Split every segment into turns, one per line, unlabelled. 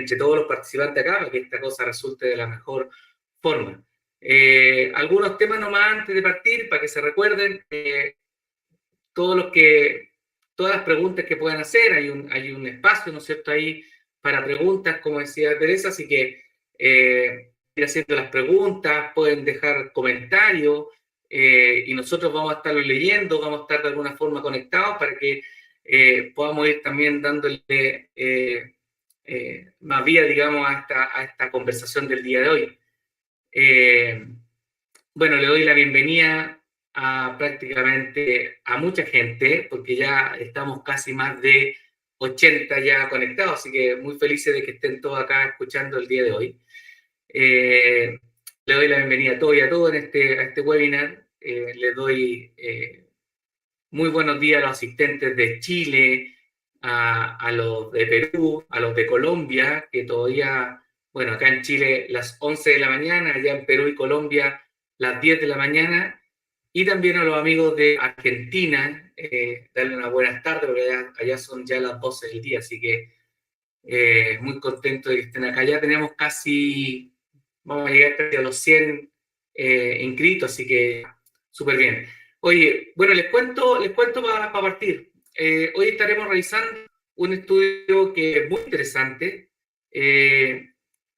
entre todos los participantes acá para que esta cosa resulte de la mejor forma. Algunos temas nomás antes de partir, para que se recuerden, todas las preguntas que puedan hacer, hay un espacio, ¿no es cierto?, ahí para preguntas, como decía Teresa, así que ir haciendo las preguntas, pueden dejar comentarios, y nosotros vamos a estarlo leyendo, vamos a estar de alguna forma conectados para que podamos ir también dándole más vía, digamos, a esta conversación del día de hoy. Bueno, le doy la bienvenida a prácticamente a mucha gente, porque ya estamos casi más de 80 ya conectados, así que muy felices de que estén todos acá escuchando el día de hoy. Le doy la bienvenida a todos y a todos a este webinar. Les doy muy buenos días a los asistentes de Chile, a los de Perú, a los de Colombia, que todavía, bueno, acá en Chile las 11 de la mañana, allá en Perú y Colombia las 10 de la mañana, y también a los amigos de Argentina, darle una buena tarde, porque allá son ya las 12 del día, así que muy contento de que estén acá. Ya tenemos casi, vamos a llegar casi a los 100 inscritos, así que súper bien. Oye, bueno, les cuento para partir. Hoy estaremos realizando un estudio que es muy interesante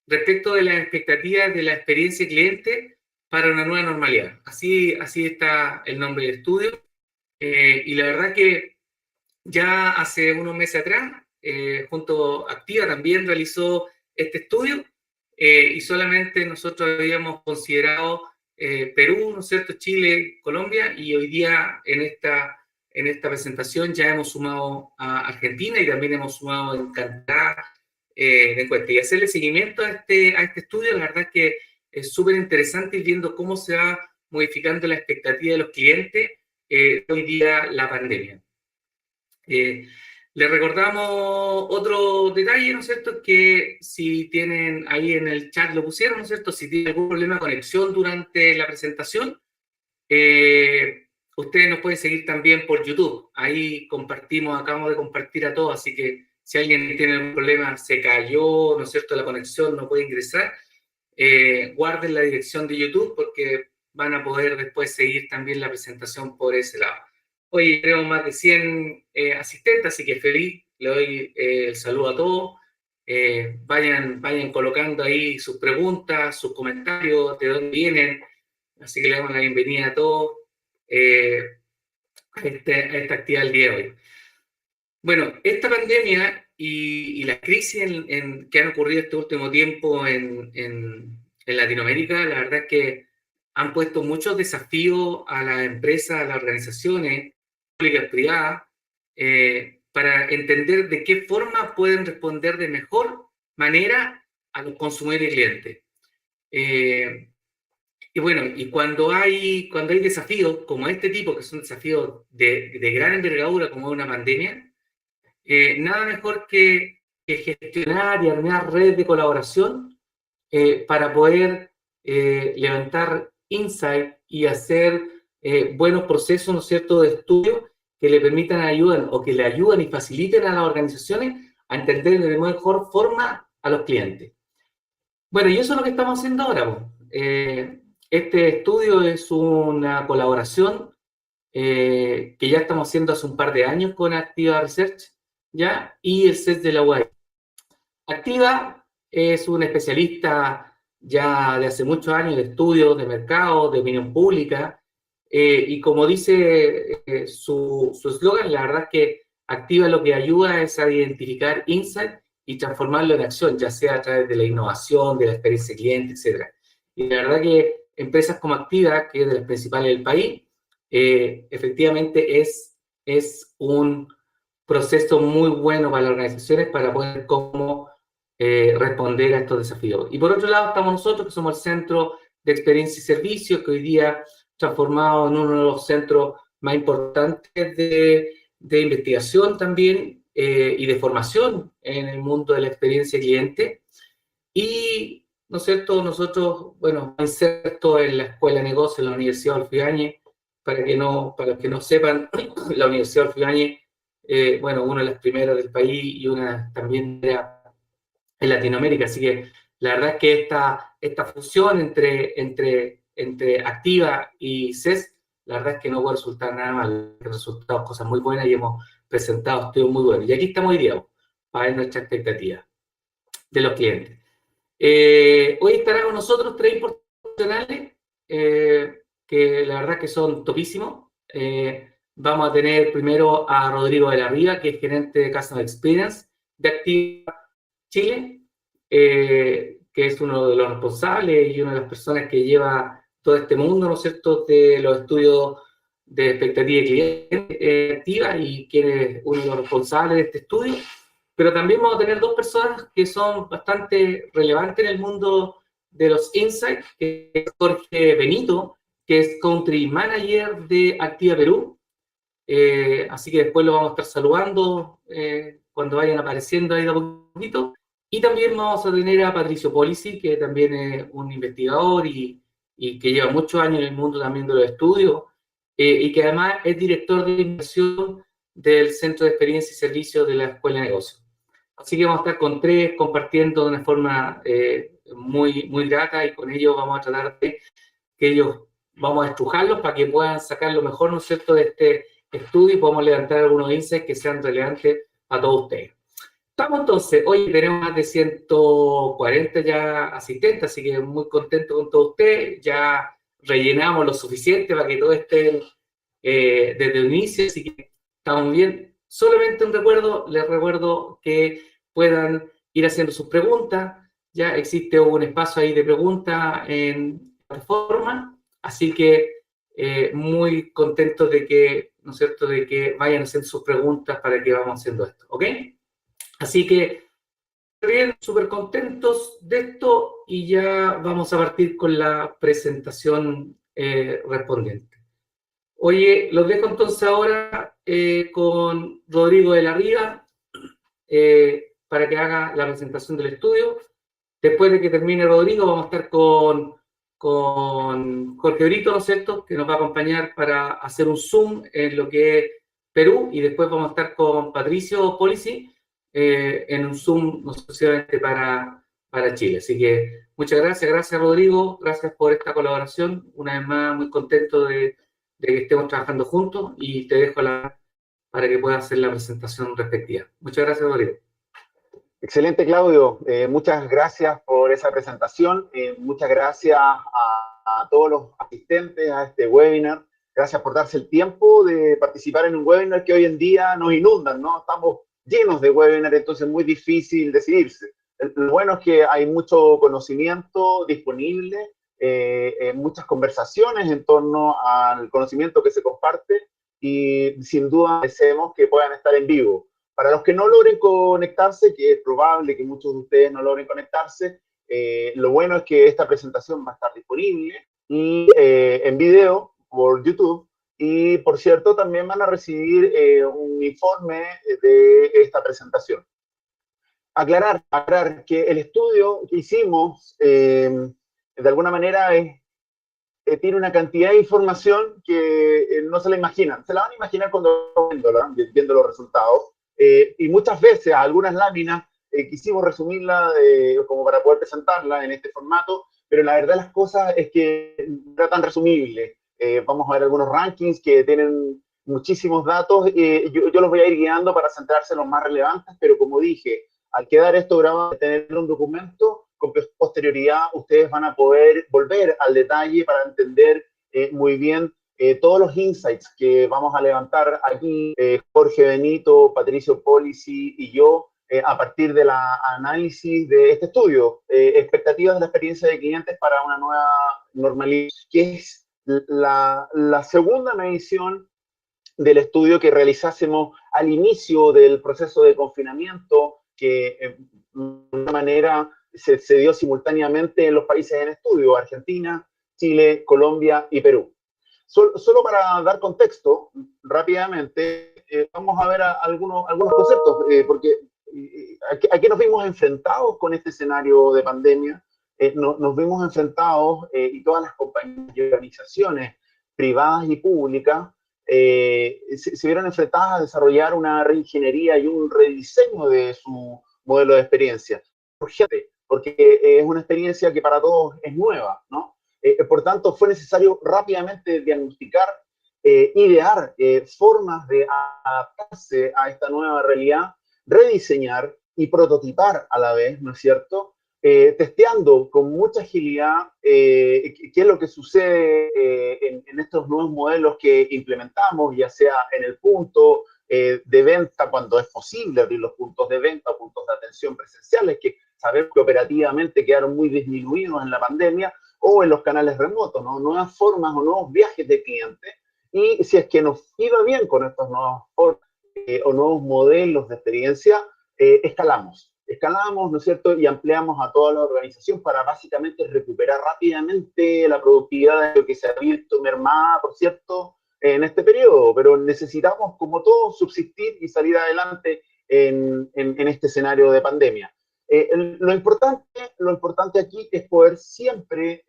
respecto de las expectativas de la experiencia cliente para una nueva normalidad. Así está el nombre del estudio. Y la verdad que ya hace unos meses atrás, junto a Activa también realizó este estudio, y solamente nosotros habíamos considerado Perú, ¿no es cierto?, Chile, Colombia, y hoy día en esta presentación ya hemos sumado a Argentina y también hemos sumado en Canadá de encuesta. Y hacerle seguimiento a este estudio, la verdad es que es súper interesante ir viendo cómo se va modificando la expectativa de los clientes hoy día la pandemia. Les recordamos otro detalle, ¿no es cierto?, que si tienen ahí en el chat, lo pusieron, ¿no es cierto?, si tienen algún problema de conexión durante la presentación, ustedes nos pueden seguir también por YouTube. Ahí acabamos de compartir a todos, así que si alguien tiene algún problema, se cayó, ¿no es cierto?, la conexión, no puede ingresar, guarden la dirección de YouTube porque van a poder después seguir también la presentación por ese lado. Hoy tenemos más de 100 asistentes, así que feliz, le doy el saludo a todos. Vayan colocando ahí sus preguntas, sus comentarios, de dónde vienen. Así que le damos la bienvenida a todos a esta actividad del día de hoy. Bueno, esta pandemia y las crisis que han ocurrido este último tiempo en Latinoamérica, la verdad es que han puesto muchos desafíos a las empresas, a las organizaciones públicas, privadas, para entender de qué forma pueden responder de mejor manera a los consumidores y clientes. Y bueno, y cuando hay desafíos como este tipo, que son desafíos de gran envergadura, como una pandemia, nada mejor que gestionar y armar redes de colaboración para poder levantar insight y hacer buenos procesos, ¿no es cierto?, de estudio que le permitan que le ayuden y faciliten a las organizaciones a entender de mejor forma a los clientes. Bueno, y eso es lo que estamos haciendo ahora. Este estudio es una colaboración que ya estamos haciendo hace un par de años con Activa Research, ¿ya? Y el CES de la UAI. Activa es un especialista ya de hace muchos años de estudios de mercado, de opinión pública, y como dice su eslogan, la verdad es que Activa lo que ayuda es a identificar insight y transformarlo en acción, ya sea a través de la innovación, de la experiencia cliente, etc. Y la verdad que empresas como Activa, que es de las principales del país, efectivamente es un proceso muy bueno para las organizaciones para poder cómo responder a estos desafíos. Y por otro lado estamos nosotros, que somos el Centro de Experiencia y Servicios, que hoy día transformado en uno de los centros más importantes de investigación también y de formación en el mundo de la experiencia cliente. Y, ¿no es cierto?, nosotros, bueno, inserto en la Escuela de Negocios en la Universidad Adolfo Ibáñez, para los que no sepan, la Universidad Adolfo Ibáñez, bueno, una de las primeras del país y una también en Latinoamérica. Así que la verdad es que esta fusión entre Activa y CES, la verdad es que no puede resultar nada mal. Resultados, cosas muy buenas y hemos presentado estudios muy buenos. Y aquí estamos hoy día para ver nuestra expectativa de los clientes. Hoy estarán con nosotros tres profesionales que la verdad que son topísimos. Vamos a tener primero a Rodrigo de la Riva, que es gerente de Customer Experience de Activa Chile, que es uno de los responsables y una de las personas que lleva todo este mundo, ¿no es cierto?, de los estudios de expectativa de cliente activa y quien es uno de los responsables de este estudio. Pero también vamos a tener dos personas que son bastante relevantes en el mundo de los insights, que es Jorge Benito, que es Country Manager de Activa Perú. Así que después lo vamos a estar saludando cuando vayan apareciendo ahí de a poquito. Y también vamos a tener a Patricio Polici, que también es un investigador y que lleva muchos años en el mundo también de los estudios, y que además es director de inversión del Centro de Experiencia y Servicios de la Escuela de Negocios. Así que vamos a estar con tres compartiendo de una forma muy, muy grata, y con ellos vamos a tratar de que ellos, vamos a estrujarlos para que puedan sacar lo mejor, ¿no es cierto?, de este estudio y podamos levantar algunos insights que sean relevantes a todos ustedes. Estamos entonces, hoy tenemos más de 140 ya asistentes, así que muy contento con todos ustedes. Ya rellenamos lo suficiente para que todos estén desde el inicio, así que estamos bien. Solamente un recuerdo, les recuerdo que puedan ir haciendo sus preguntas. Ya existe un espacio ahí de preguntas en la plataforma, así que muy contentos de que, ¿no es cierto?, de que vayan haciendo sus preguntas para que vamos haciendo esto, ¿ok? Así que, bien, súper contentos de esto y ya vamos a partir con la presentación respondiente. Oye, los dejo entonces ahora con Rodrigo de la Riva para que haga la presentación del estudio. Después de que termine Rodrigo, vamos a estar con Jorge Brito, ¿no es cierto?, que nos va a acompañar para hacer un zoom en lo que es Perú, y después vamos a estar con Patricio Polici en un zoom, no exclusivamente para Chile. Así que muchas gracias Rodrigo, gracias por esta colaboración. Una vez más, muy contento de que estemos trabajando juntos, y te dejo para que puedas hacer la presentación respectiva. Muchas gracias, Rodrigo.
Excelente, Claudio. Muchas gracias por esa presentación. Muchas gracias a todos los asistentes a este webinar. Gracias por darse el tiempo de participar en un webinar que hoy en día nos inundan, ¿no? Estamos llenos de webinars, entonces es muy difícil decidirse. Lo bueno es que hay mucho conocimiento disponible, muchas conversaciones en torno al conocimiento que se comparte, y sin duda deseamos que puedan estar en vivo. Para los que no logren conectarse, que es probable que muchos de ustedes no logren conectarse, lo bueno es que esta presentación va a estar disponible y, en video por YouTube. Y, por cierto, también van a recibir un informe de esta presentación. Aclarar que el estudio que hicimos, de alguna manera, tiene una cantidad de información que no se la imaginan. Se la van a imaginar cuando viendo los resultados. Y muchas veces, algunas láminas, quisimos resumirla como para poder presentarla en este formato, pero la verdad de las cosas es que no era tan resumible. Vamos a ver algunos rankings que tienen muchísimos datos. Yo los voy a ir guiando para centrarse en los más relevantes, pero como dije, al quedar esto grabado, tener un documento, con posterioridad ustedes van a poder volver al detalle para entender muy bien todos los insights que vamos a levantar aquí, Jorge Benito, Patricio Polici y yo, a partir del análisis de este estudio, expectativas de la experiencia de clientes para una nueva normalidad, que es la segunda medición del estudio que realizásemos al inicio del proceso de confinamiento, que de una manera se dio simultáneamente en los países en estudio: Argentina, Chile, Colombia y Perú. Solo para dar contexto, rápidamente, vamos a ver algunos conceptos, porque aquí nos vimos enfrentados con este escenario de pandemia. Nos vimos enfrentados, y todas las compañías y organizaciones privadas y públicas se vieron enfrentadas a desarrollar una reingeniería y un rediseño de su modelo de experiencia. urgente, porque es una experiencia que para todos es nueva, ¿no? Por tanto, fue necesario rápidamente diagnosticar, idear formas de adaptarse a esta nueva realidad, rediseñar y prototipar a la vez, ¿no es cierto? Testeando con mucha agilidad qué es lo que sucede en estos nuevos modelos que implementamos, ya sea en el punto de venta, cuando es posible abrir los puntos de venta o puntos de atención presenciales, que sabemos que operativamente quedaron muy disminuidos en la pandemia, o en los canales remotos, ¿no? Nuevas formas o nuevos viajes de clientes. Y si es que nos iba bien con estos nuevos o nuevos modelos de experiencia, escalamos, ¿no es cierto? Y ampliamos a toda la organización para básicamente recuperar rápidamente la productividad de lo que se ha visto mermada, por cierto, en este periodo, pero necesitamos, como todos, subsistir y salir adelante en este escenario de pandemia. Lo importante aquí es poder siempre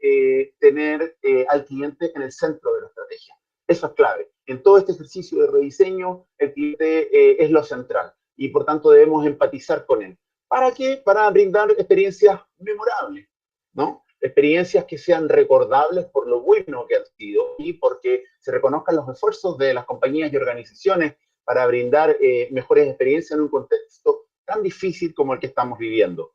tener al cliente en el centro de la estrategia. Eso es clave. En todo este ejercicio de rediseño, el cliente es lo central y por tanto debemos empatizar con él. ¿Para qué? Para brindar experiencias memorables, ¿no? Experiencias que sean recordables por lo bueno que han sido y porque se reconozcan los esfuerzos de las compañías y organizaciones para brindar mejores experiencias en un contexto tan difícil como el que estamos viviendo.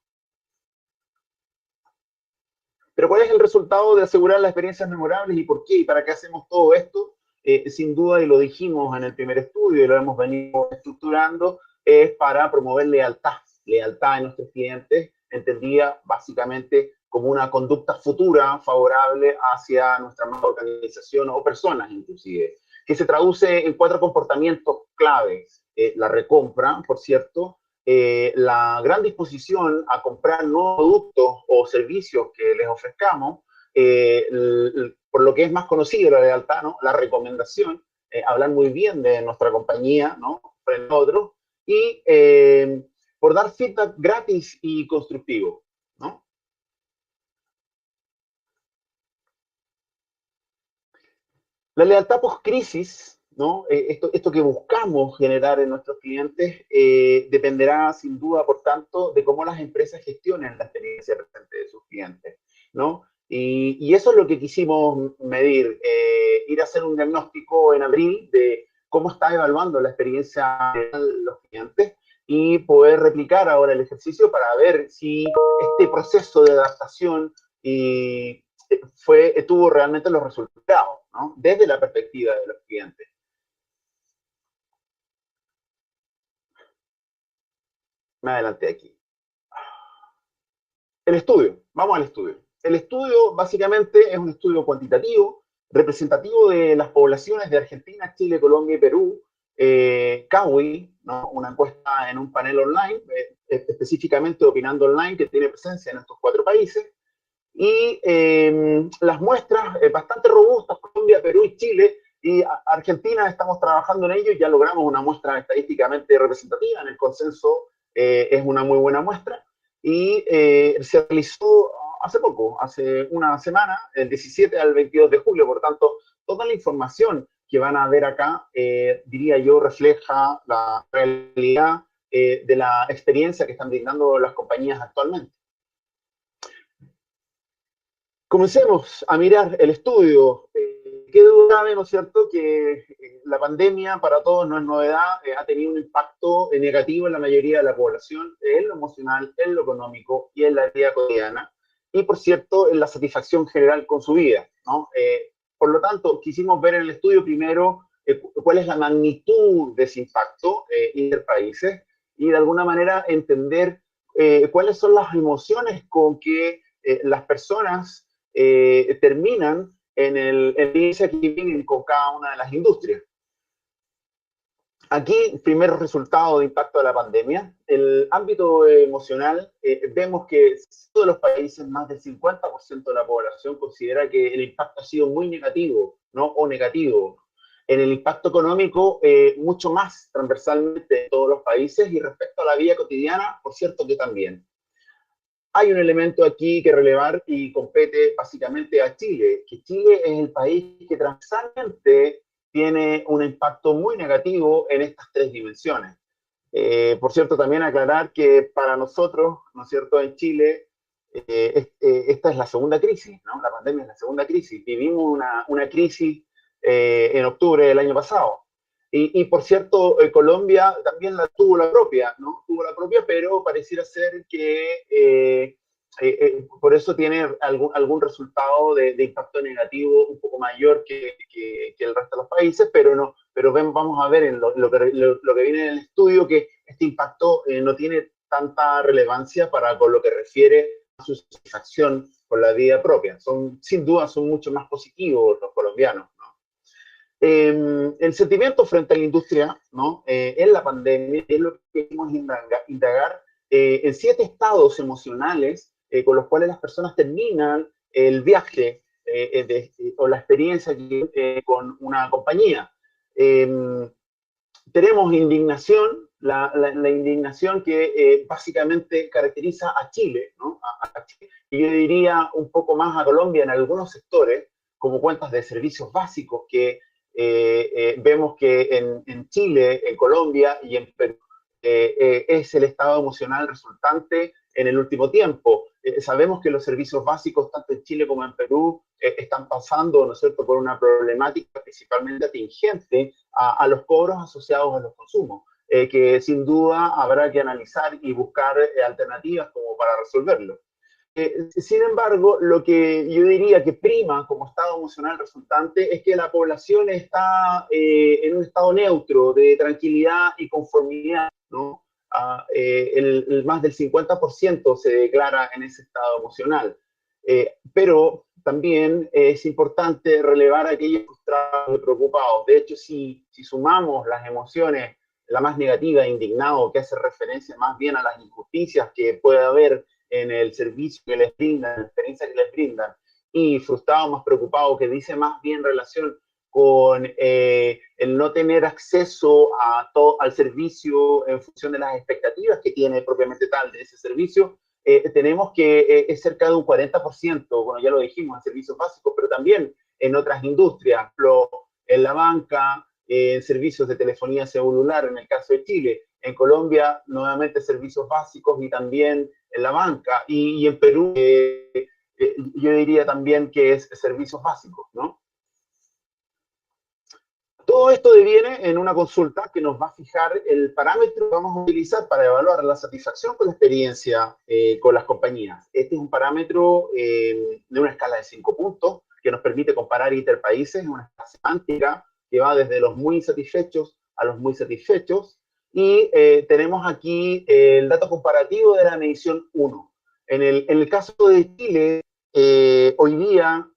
Pero ¿cuál es el resultado de asegurar las experiencias memorables y por qué y para qué hacemos todo esto? Sin duda, y lo dijimos en el primer estudio y lo hemos venido estructurando, es para promover lealtad en nuestros clientes, entendida básicamente como una conducta futura favorable hacia nuestra organización o personas inclusive, que se traduce en 4 comportamientos claves. La recompra, por cierto, la gran disposición a comprar nuevos productos o servicios que les ofrezcamos, por lo que es más conocido la lealtad, ¿no? La recomendación, hablar muy bien de nuestra compañía, ¿no? Frente a otros, y por dar feedback gratis y constructivo, ¿no? La lealtad post-crisis, ¿no? Esto que buscamos generar en nuestros clientes dependerá sin duda, por tanto, de cómo las empresas gestionen la experiencia presente de sus clientes, ¿no? Y eso es lo que quisimos medir, ir a hacer un diagnóstico en abril de cómo está evaluando la experiencia de los clientes y poder replicar ahora el ejercicio para ver si este proceso de adaptación y tuvo realmente los resultados, ¿no? Desde la perspectiva de los clientes. Me adelanté aquí. El estudio, vamos al estudio. El estudio básicamente es un estudio cuantitativo, representativo de las poblaciones de Argentina, Chile, Colombia y Perú, CAWI, ¿no? Una encuesta en un panel online, específicamente Opinando Online, que tiene presencia en estos 4 países, y las muestras bastante robustas, Colombia, Perú y Chile, y Argentina estamos trabajando en ello y ya logramos una muestra estadísticamente representativa, en el consenso es una muy buena muestra, y se realizó hace poco, hace una semana, el 17 al 22 de julio, por tanto, toda la información que van a ver acá, diría yo, refleja la realidad de la experiencia que están brindando las compañías actualmente. Comencemos a mirar el estudio. Qué duda cabe, ¿no es cierto?, que la pandemia para todos no es novedad, ha tenido un impacto negativo en la mayoría de la población, en lo emocional, en lo económico y en la vida cotidiana, y por cierto, en la satisfacción general con su vida, ¿no? Por lo tanto, quisimos ver en el estudio primero cuál es la magnitud de ese impacto interpaíses y de alguna manera entender cuáles son las emociones con que las personas terminan en el índice que vienen con cada una de las industrias. Aquí, primer resultado de impacto de la pandemia, el ámbito emocional, vemos que en todos los países más del 50% de la población considera que el impacto ha sido muy negativo, ¿no? O negativo. En el impacto económico, mucho más transversalmente en todos los países y respecto a la vida cotidiana, por cierto que también. Hay un elemento aquí que relevar y compete básicamente a Chile, que Chile es el país que transversalmente tiene un impacto muy negativo en estas 3 dimensiones. Por cierto, también aclarar que para nosotros, ¿no es cierto?, en Chile, esta es la segunda crisis, ¿no? La pandemia es la segunda crisis. Vivimos una crisis en octubre del año pasado. Por cierto, Colombia también la tuvo la propia, ¿no? Tuvo la propia, pero pareciera ser que por eso tiene algún resultado de impacto negativo un poco mayor que el resto de los países, pero no, pero vamos a ver en lo que viene en el estudio que este impacto no tiene tanta relevancia con lo que refiere a su satisfacción con la vida propia. Sin duda son mucho más positivos los colombianos, ¿no? El sentimiento frente a la industria, ¿no? En la pandemia es lo que queremos indagar en 7 estados emocionales con los cuales las personas terminan el viaje o la experiencia con una compañía. Tenemos indignación, la indignación que básicamente caracteriza a Chile, ¿no? A Chile, y yo diría un poco más a Colombia en algunos sectores, como cuentas de servicios básicos que vemos que en Chile, en Colombia y en Perú es el estado emocional resultante en el último tiempo. Sabemos que los servicios básicos, tanto en Chile como en Perú, están pasando, ¿no es cierto?, por una problemática principalmente atingente a los cobros asociados a los consumos, que sin duda habrá que analizar y buscar alternativas como para resolverlo. Sin embargo, lo que yo diría que prima como estado emocional resultante es que la población está en un estado neutro de tranquilidad y conformidad, ¿no? Más del 50% se declara en ese estado emocional. Pero también es importante relevar a aquellos frustrados y preocupados. De hecho, si sumamos las emociones, la más negativa, indignado, que hace referencia más bien a las injusticias que puede haber en el servicio que les brindan, en la experiencia que les brindan, y frustrado, más preocupado, que dice más bien relación con el no tener acceso al servicio en función de las expectativas que tiene propiamente tal de ese servicio, tenemos que es cerca de un 40%, bueno, ya lo dijimos, en servicios básicos, pero también en otras industrias, en la banca, en servicios de telefonía celular, en el caso de Chile, en Colombia, nuevamente servicios básicos y también en la banca, y en Perú, yo diría también que es servicios básicos, ¿no? Todo esto deviene en una consulta que nos va a fijar el parámetro que vamos a utilizar para evaluar la satisfacción con la experiencia con las compañías. Este es un parámetro de una escala de 5 puntos que nos permite comparar interpaíses en una escala semántica que va desde los muy insatisfechos a los muy satisfechos. Y tenemos aquí el dato comparativo de la medición 1. En el caso de Chile, hoy día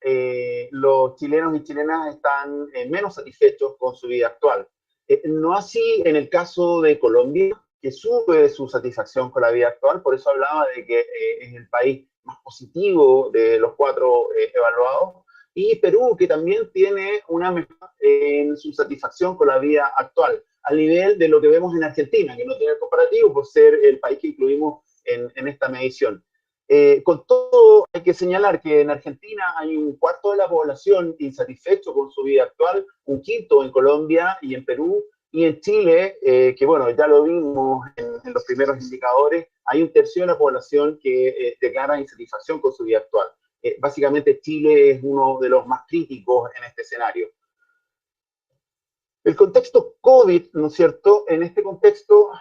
los chilenos y chilenas están menos satisfechos con su vida actual. No así en el caso de Colombia, que sube su satisfacción con la vida actual, por eso hablaba de que es el país más positivo de los 4 evaluados, y Perú, que también tiene una mejora en su satisfacción con la vida actual, al nivel de lo que vemos en Argentina, que no tiene el comparativo por ser el país que incluimos en esta medición. Con todo, hay que señalar que en Argentina hay un cuarto de la población insatisfecho con su vida actual, un quinto en Colombia y en Perú, y en Chile, que bueno, ya lo vimos en los primeros indicadores, hay un tercio de la población que declara insatisfacción con su vida actual. Básicamente Chile es uno de los más críticos en este escenario. El contexto COVID, ¿no es cierto? En este contexto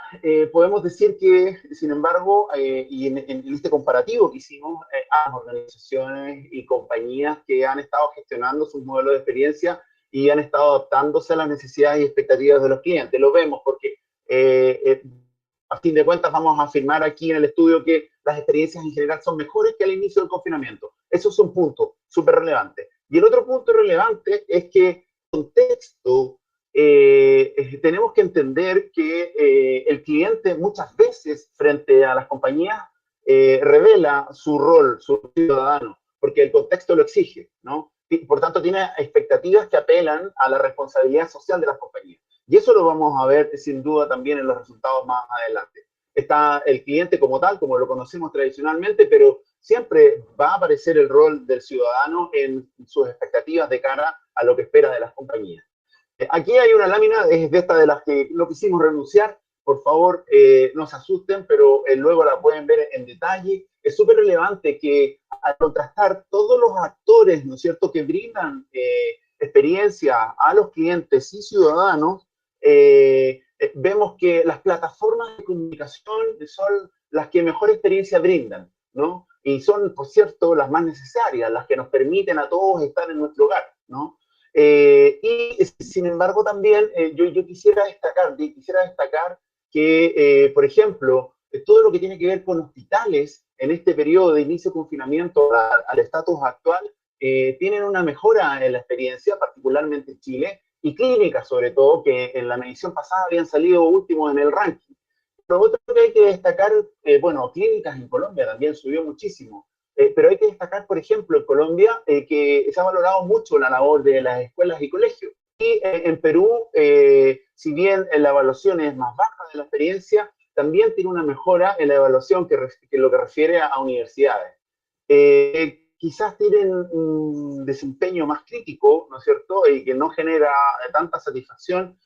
podemos decir que, sin embargo, y en este comparativo que hicimos a las organizaciones y compañías que han estado gestionando sus modelos de experiencia y han estado adaptándose a las necesidades y expectativas de los clientes. Lo vemos porque, a fin de cuentas, vamos a afirmar aquí en el estudio que las experiencias en general son mejores que al inicio del confinamiento. Eso es un punto súper relevante. Y el otro punto relevante es que el contexto tenemos que entender que el cliente muchas veces frente a las compañías revela su rol, su ciudadano, porque el contexto lo exige, ¿no? Y por tanto tiene expectativas que apelan a la responsabilidad social de las compañías. Y eso lo vamos a ver sin duda también en los resultados más adelante. Está el cliente como tal, como lo conocemos tradicionalmente, pero siempre va a aparecer el rol del ciudadano en sus expectativas de cara a lo que espera de las compañías. Aquí hay una lámina, es de esta de las que no quisimos renunciar, por favor, no se asusten, pero luego la pueden ver en detalle. Es súper relevante que al contrastar todos los actores, ¿no es cierto?, que brindan experiencia a los clientes y ciudadanos, vemos que las plataformas de comunicación son las que mejor experiencia brindan, ¿no? Y son, por cierto, las más necesarias, las que nos permiten a todos estar en nuestro hogar, ¿no? Y sin embargo también yo quisiera destacar que, por ejemplo, todo lo que tiene que ver con hospitales en este periodo de inicio de confinamiento al estatus actual, tienen una mejora en la experiencia, particularmente en Chile, y clínicas sobre todo, que en la medición pasada habían salido últimos en el ranking. Lo otro que hay que destacar, bueno, clínicas en Colombia también subió muchísimo, pero hay que destacar, por ejemplo, en Colombia, que se ha valorado mucho la labor de las escuelas y colegios. Y en Perú, si bien la evaluación es más baja de la experiencia, también tiene una mejora en la evaluación que lo que refiere a universidades. Quizás tienen un desempeño más crítico, ¿no es cierto?, y que no genera tanta satisfacción,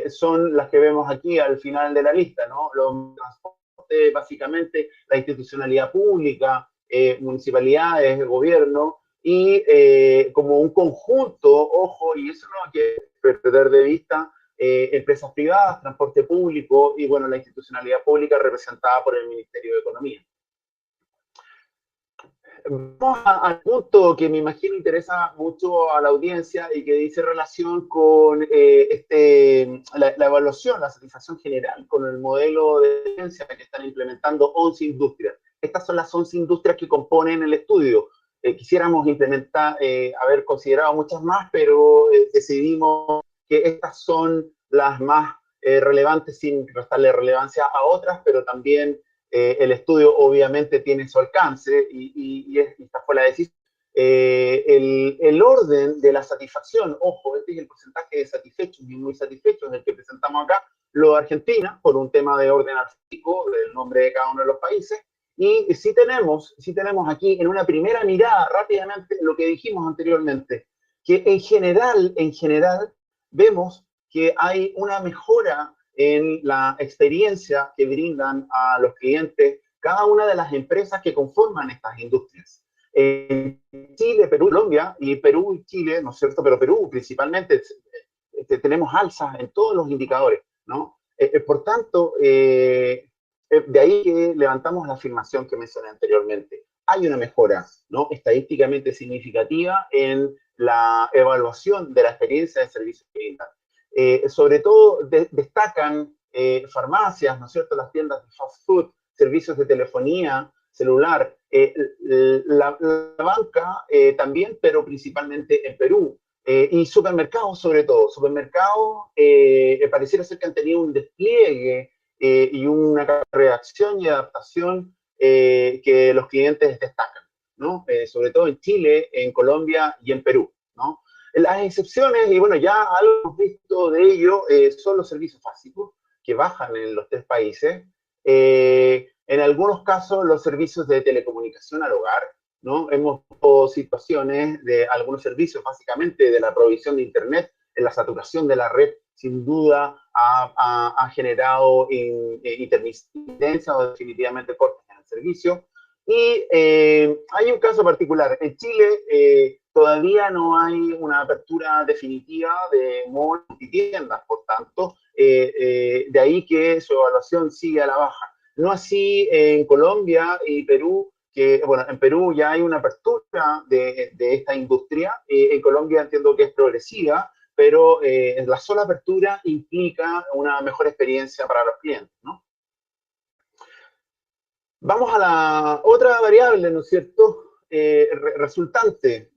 son las que vemos aquí al final de la lista, ¿no? Los transportes, básicamente la institucionalidad pública, municipalidades, el gobierno, y como un conjunto, ojo, y eso no hay que perder de vista, empresas privadas, transporte público y, bueno, la institucionalidad pública representada por el Ministerio de Economía. Vamos al punto que me imagino interesa mucho a la audiencia y que dice relación con la evaluación, la satisfacción general con el modelo de ciencia que están implementando 11 industrias. Estas son las 11 industrias que componen el estudio. Quisiéramos implementar, haber considerado muchas más, pero decidimos que estas son las más relevantes sin restarle relevancia a otras, pero también el estudio obviamente tiene su alcance y esta fue la decisión. El orden de la satisfacción, ojo, este es el porcentaje de satisfechos y muy satisfechos del que presentamos acá, lo de Argentina, por un tema de orden alfabético, del nombre de cada uno de los países, y sí tenemos aquí en una primera mirada rápidamente lo que dijimos anteriormente, que en general vemos que hay una mejora en la experiencia que brindan a los clientes cada una de las empresas que conforman estas industrias. En Chile, Perú, Colombia, y Perú y Chile, ¿no es cierto? Pero Perú principalmente, tenemos alzas en todos los indicadores, ¿no? Por tanto, de ahí que levantamos la afirmación que mencioné anteriormente. Hay una mejora, ¿no?, estadísticamente significativa en la evaluación de la experiencia de servicios que brindan. Sobre todo destacan farmacias, ¿no es cierto?, las tiendas de fast food, servicios de telefonía celular, la banca también, pero principalmente en Perú, y supermercados sobre todo. Supermercados pareciera ser que han tenido un despliegue y una reacción y adaptación que los clientes destacan, ¿no? Sobre todo en Chile, en Colombia y en Perú, ¿no? Las excepciones, y bueno, ya algo hemos visto de ello, son los servicios básicos, que bajan en los tres países. En algunos casos, los servicios de telecomunicación al hogar, ¿no? Hemos visto situaciones de algunos servicios, básicamente de la provisión de Internet, en la saturación de la red, sin duda, ha generado intermitencia o definitivamente cortes en el servicio. Y hay un caso particular. En Chile todavía no hay una apertura definitiva de malls y tiendas, por tanto, de ahí que su evaluación sigue a la baja. No así en Colombia y Perú, que, bueno, en Perú ya hay una apertura de esta industria. En Colombia entiendo que es progresiva, pero la sola apertura implica una mejor experiencia para los clientes, ¿no? Vamos a la otra variable, ¿no es cierto? Resultante.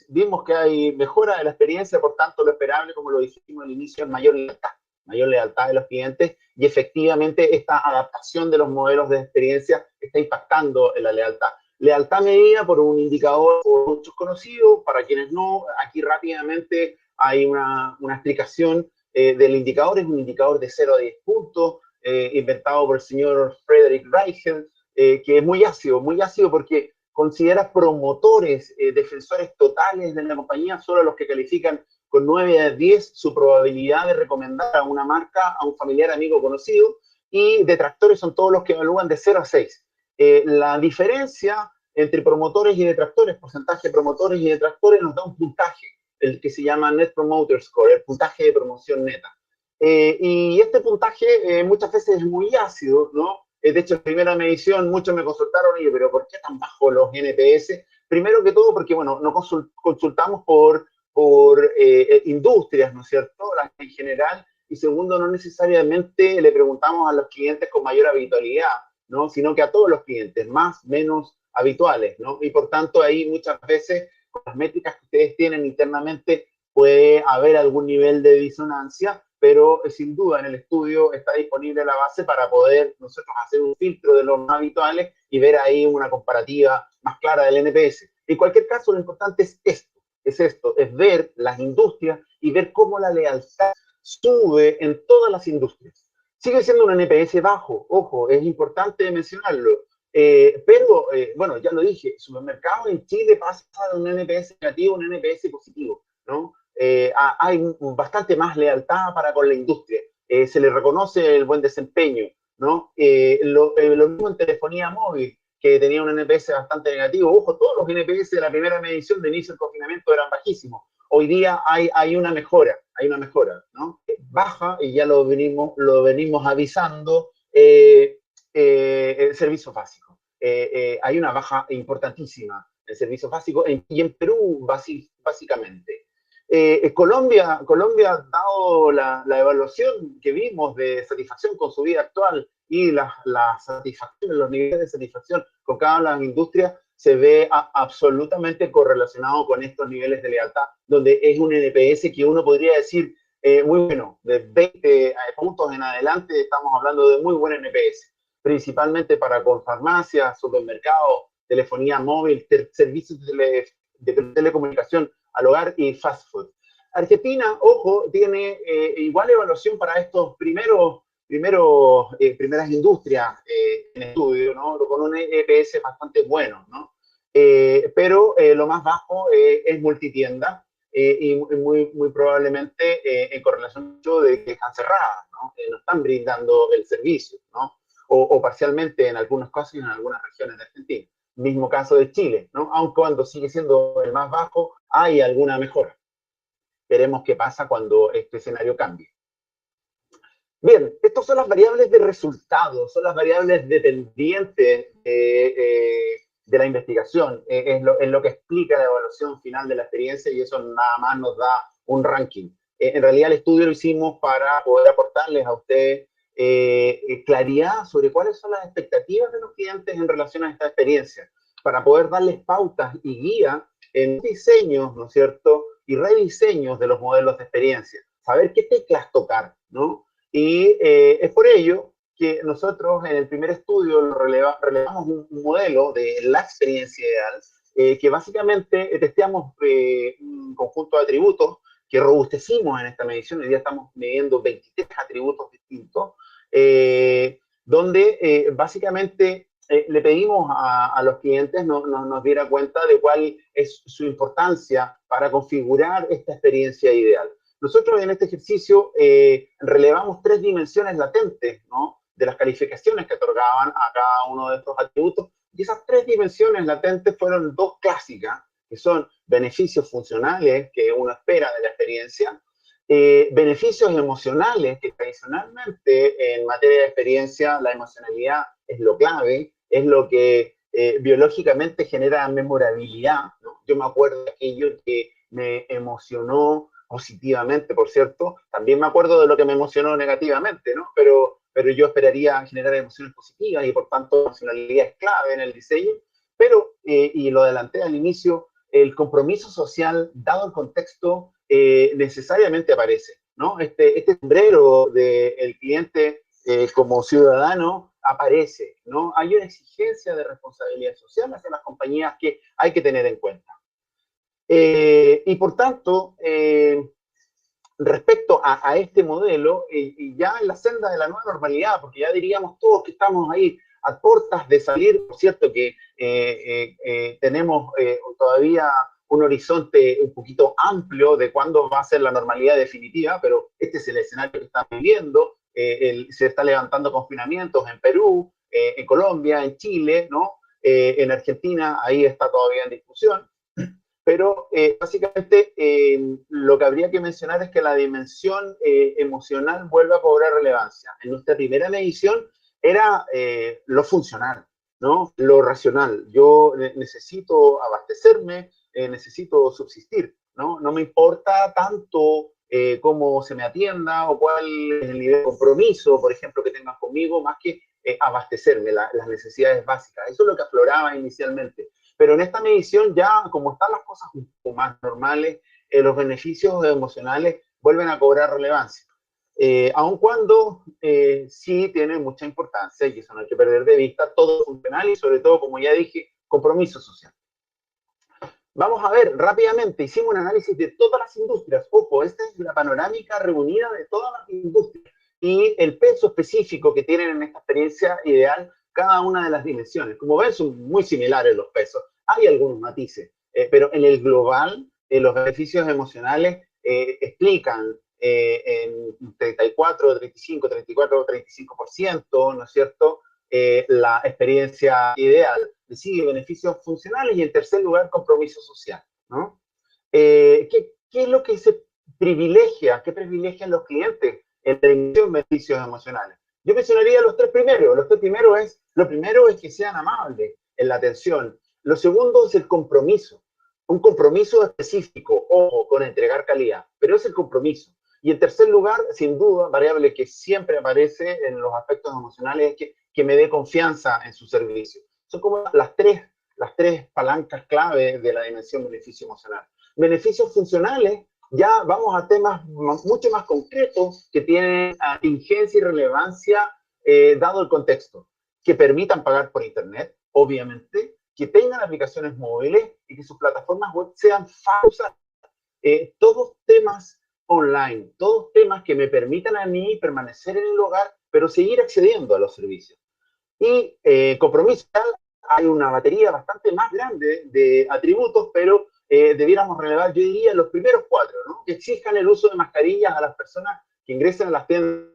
Vimos que hay mejora de la experiencia, por tanto, lo esperable, como lo dijimos al inicio, es mayor lealtad de los clientes, y efectivamente esta adaptación de los modelos de experiencia está impactando en la lealtad. Lealtad medida por un indicador por muchos conocidos, para quienes no, aquí rápidamente hay una explicación del indicador. Es un indicador de 0 a 10 puntos, inventado por el señor Frederick Reichel, que es muy ácido porque considera promotores, defensores totales de la compañía, solo los que califican con 9 a 10 su probabilidad de recomendar a una marca, a un familiar, amigo, conocido, y detractores son todos los que evalúan de 0 a 6. La diferencia entre promotores y detractores, porcentaje de promotores y detractores, nos da un puntaje, el que se llama Net Promoter Score, el puntaje de promoción neta. Y este puntaje muchas veces es muy ácido, ¿no? De hecho, en primera medición muchos me consultaron, oye, pero ¿por qué tan bajos los NPS? Primero que todo porque, bueno, no consultamos por industrias, ¿no es cierto?, las en general, y segundo, no necesariamente le preguntamos a los clientes con mayor habitualidad, ¿no?, sino que a todos los clientes, más, menos habituales, ¿no? Y por tanto, ahí muchas veces, con las métricas que ustedes tienen internamente, puede haber algún nivel de disonancia, pero sin duda en el estudio está disponible la base para poder nosotros hacer un filtro de los más habituales y ver ahí una comparativa más clara del NPS. En cualquier caso, lo importante es esto, es ver las industrias y ver cómo la lealtad sube en todas las industrias. Sigue siendo un NPS bajo, ojo, es importante mencionarlo, pero, bueno, ya lo dije, supermercados en Chile pasa de un NPS negativo a un NPS positivo, ¿no? Hay bastante más lealtad para con la industria, se le reconoce el buen desempeño, ¿no? Lo mismo en telefonía móvil, que tenía un NPS bastante negativo. Ojo, todos los NPS de la primera medición de inicio del confinamiento eran bajísimos. Hoy día hay una mejora, ¿no? Baja, y ya lo venimos avisando, el servicio básico. Hay una baja importantísima en servicios básicos, y en Perú básicamente. Colombia, dado la evaluación que vimos de satisfacción con su vida actual y la satisfacción, los niveles de satisfacción con cada una de las industrias, se ve absolutamente correlacionado con estos niveles de lealtad, donde es un NPS que uno podría decir muy bueno, de 20 puntos en adelante estamos hablando de muy buen NPS, principalmente para con farmacias, supermercados, telefonía móvil, servicios de telecomunicación al hogar y fast food. Argentina, ojo, tiene igual evaluación para estos primeras industrias en estudio, ¿no? Con un EPS bastante bueno, ¿no? Pero lo más bajo es multitienda, y muy probablemente en correlación de que están cerradas, ¿no? No están brindando el servicio, ¿no? O parcialmente en algunos casos y en algunas regiones de Argentina. Mismo caso de Chile, ¿no? Aun cuando sigue siendo el más bajo, hay alguna mejora. Veremos qué pasa cuando este escenario cambie. Bien, estas son las variables de resultados, son las variables dependientes de la investigación, es lo que explica la evaluación final de la experiencia, y eso nada más nos da un ranking. En realidad el estudio lo hicimos para poder aportarles a ustedes claridad sobre cuáles son las expectativas de los clientes en relación a esta experiencia, para poder darles pautas y guía en diseños, ¿no es cierto?, y rediseños de los modelos de experiencia, saber qué teclas tocar, ¿no? Y es por ello que nosotros en el primer estudio relevamos un modelo de la experiencia ideal, que básicamente testeamos un conjunto de atributos que robustecimos en esta medición. Hoy día estamos midiendo 23 atributos distintos, donde básicamente le pedimos a los clientes nos diera cuenta de cuál es su importancia para configurar esta experiencia ideal. Nosotros en este ejercicio relevamos 3 dimensiones latentes, ¿no?, de las calificaciones que otorgaban a cada uno de estos atributos, y esas 3 dimensiones latentes fueron 2 clásicas, que son beneficios funcionales que uno espera de la experiencia, beneficios emocionales, que tradicionalmente en materia de experiencia la emocionalidad es lo clave, es lo que biológicamente genera memorabilidad, ¿no? Yo me acuerdo de aquello que me emocionó positivamente, por cierto, también me acuerdo de lo que me emocionó negativamente, ¿no? Pero yo esperaría generar emociones positivas, y por tanto la emocionalidad es clave en el diseño, pero, y lo adelanté al inicio, el compromiso social, dado el contexto, necesariamente aparece, ¿no? Este sombrero del cliente como ciudadano aparece, ¿no? Hay una exigencia de responsabilidad social hacia las compañías que hay que tener en cuenta. Y por tanto, respecto a este modelo, y ya en la senda de la nueva normalidad, porque ya diríamos todos que estamos ahí a puertas de salir, por cierto que tenemos todavía un horizonte un poquito amplio de cuándo va a ser la normalidad definitiva, pero este es el escenario que estamos viviendo. Se está levantando confinamientos en Perú, en Colombia, en Chile, ¿no? En Argentina, ahí está todavía en discusión. Pero básicamente lo que habría que mencionar es que la dimensión emocional vuelve a cobrar relevancia. En nuestra primera medición era lo funcional, ¿no? Lo racional. Yo necesito abastecerme, necesito subsistir, ¿no? No me importa tanto cómo se me atienda o cuál es el nivel de compromiso, por ejemplo, que tengas conmigo, más que abastecerme, las necesidades básicas. Eso es lo que afloraba inicialmente. Pero en esta medición ya, como están las cosas un poco más normales, los beneficios emocionales vuelven a cobrar relevancia. Aun cuando sí tiene mucha importancia, y eso no hay que perder de vista, todo funcional y sobre todo, como ya dije, compromiso social. Vamos a ver rápidamente, hicimos un análisis de todas las industrias. Ojo, esta es la panorámica reunida de todas las industrias y el peso específico que tienen en esta experiencia ideal cada una de las dimensiones. Como ven, son muy similares los pesos. Hay algunos matices, pero en el global, los beneficios emocionales explican en 34, 35, 34, 35%, ¿no es cierto?, la experiencia ideal. Sigue beneficios funcionales y en tercer lugar, compromiso social, ¿no? ¿Qué es lo que se privilegia? ¿Qué privilegian los clientes en la dimensión de beneficios emocionales? Yo mencionaría los tres primeros. Lo primero es que sean amables en la atención. Lo segundo es el compromiso. Un compromiso específico, ojo, con entregar calidad, pero es el compromiso. Y en tercer lugar, sin duda, variable que siempre aparece en los aspectos emocionales es que me dé confianza en su servicio. Son como las tres palancas clave de la dimensión beneficio emocional. Beneficios funcionales, ya vamos a temas mucho más concretos que tienen atingencia y relevancia dado el contexto. Que permitan pagar por Internet, obviamente, que tengan aplicaciones móviles y que sus plataformas web sean fáciles. Todos temas online, todos temas que me permitan a mí permanecer en el hogar, pero seguir accediendo a los servicios. Y compromiso, hay una batería bastante más grande de atributos, pero debiéramos relevar, yo diría, los primeros cuatro, ¿no? Que exijan el uso de mascarillas a las personas que ingresen a las tiendas.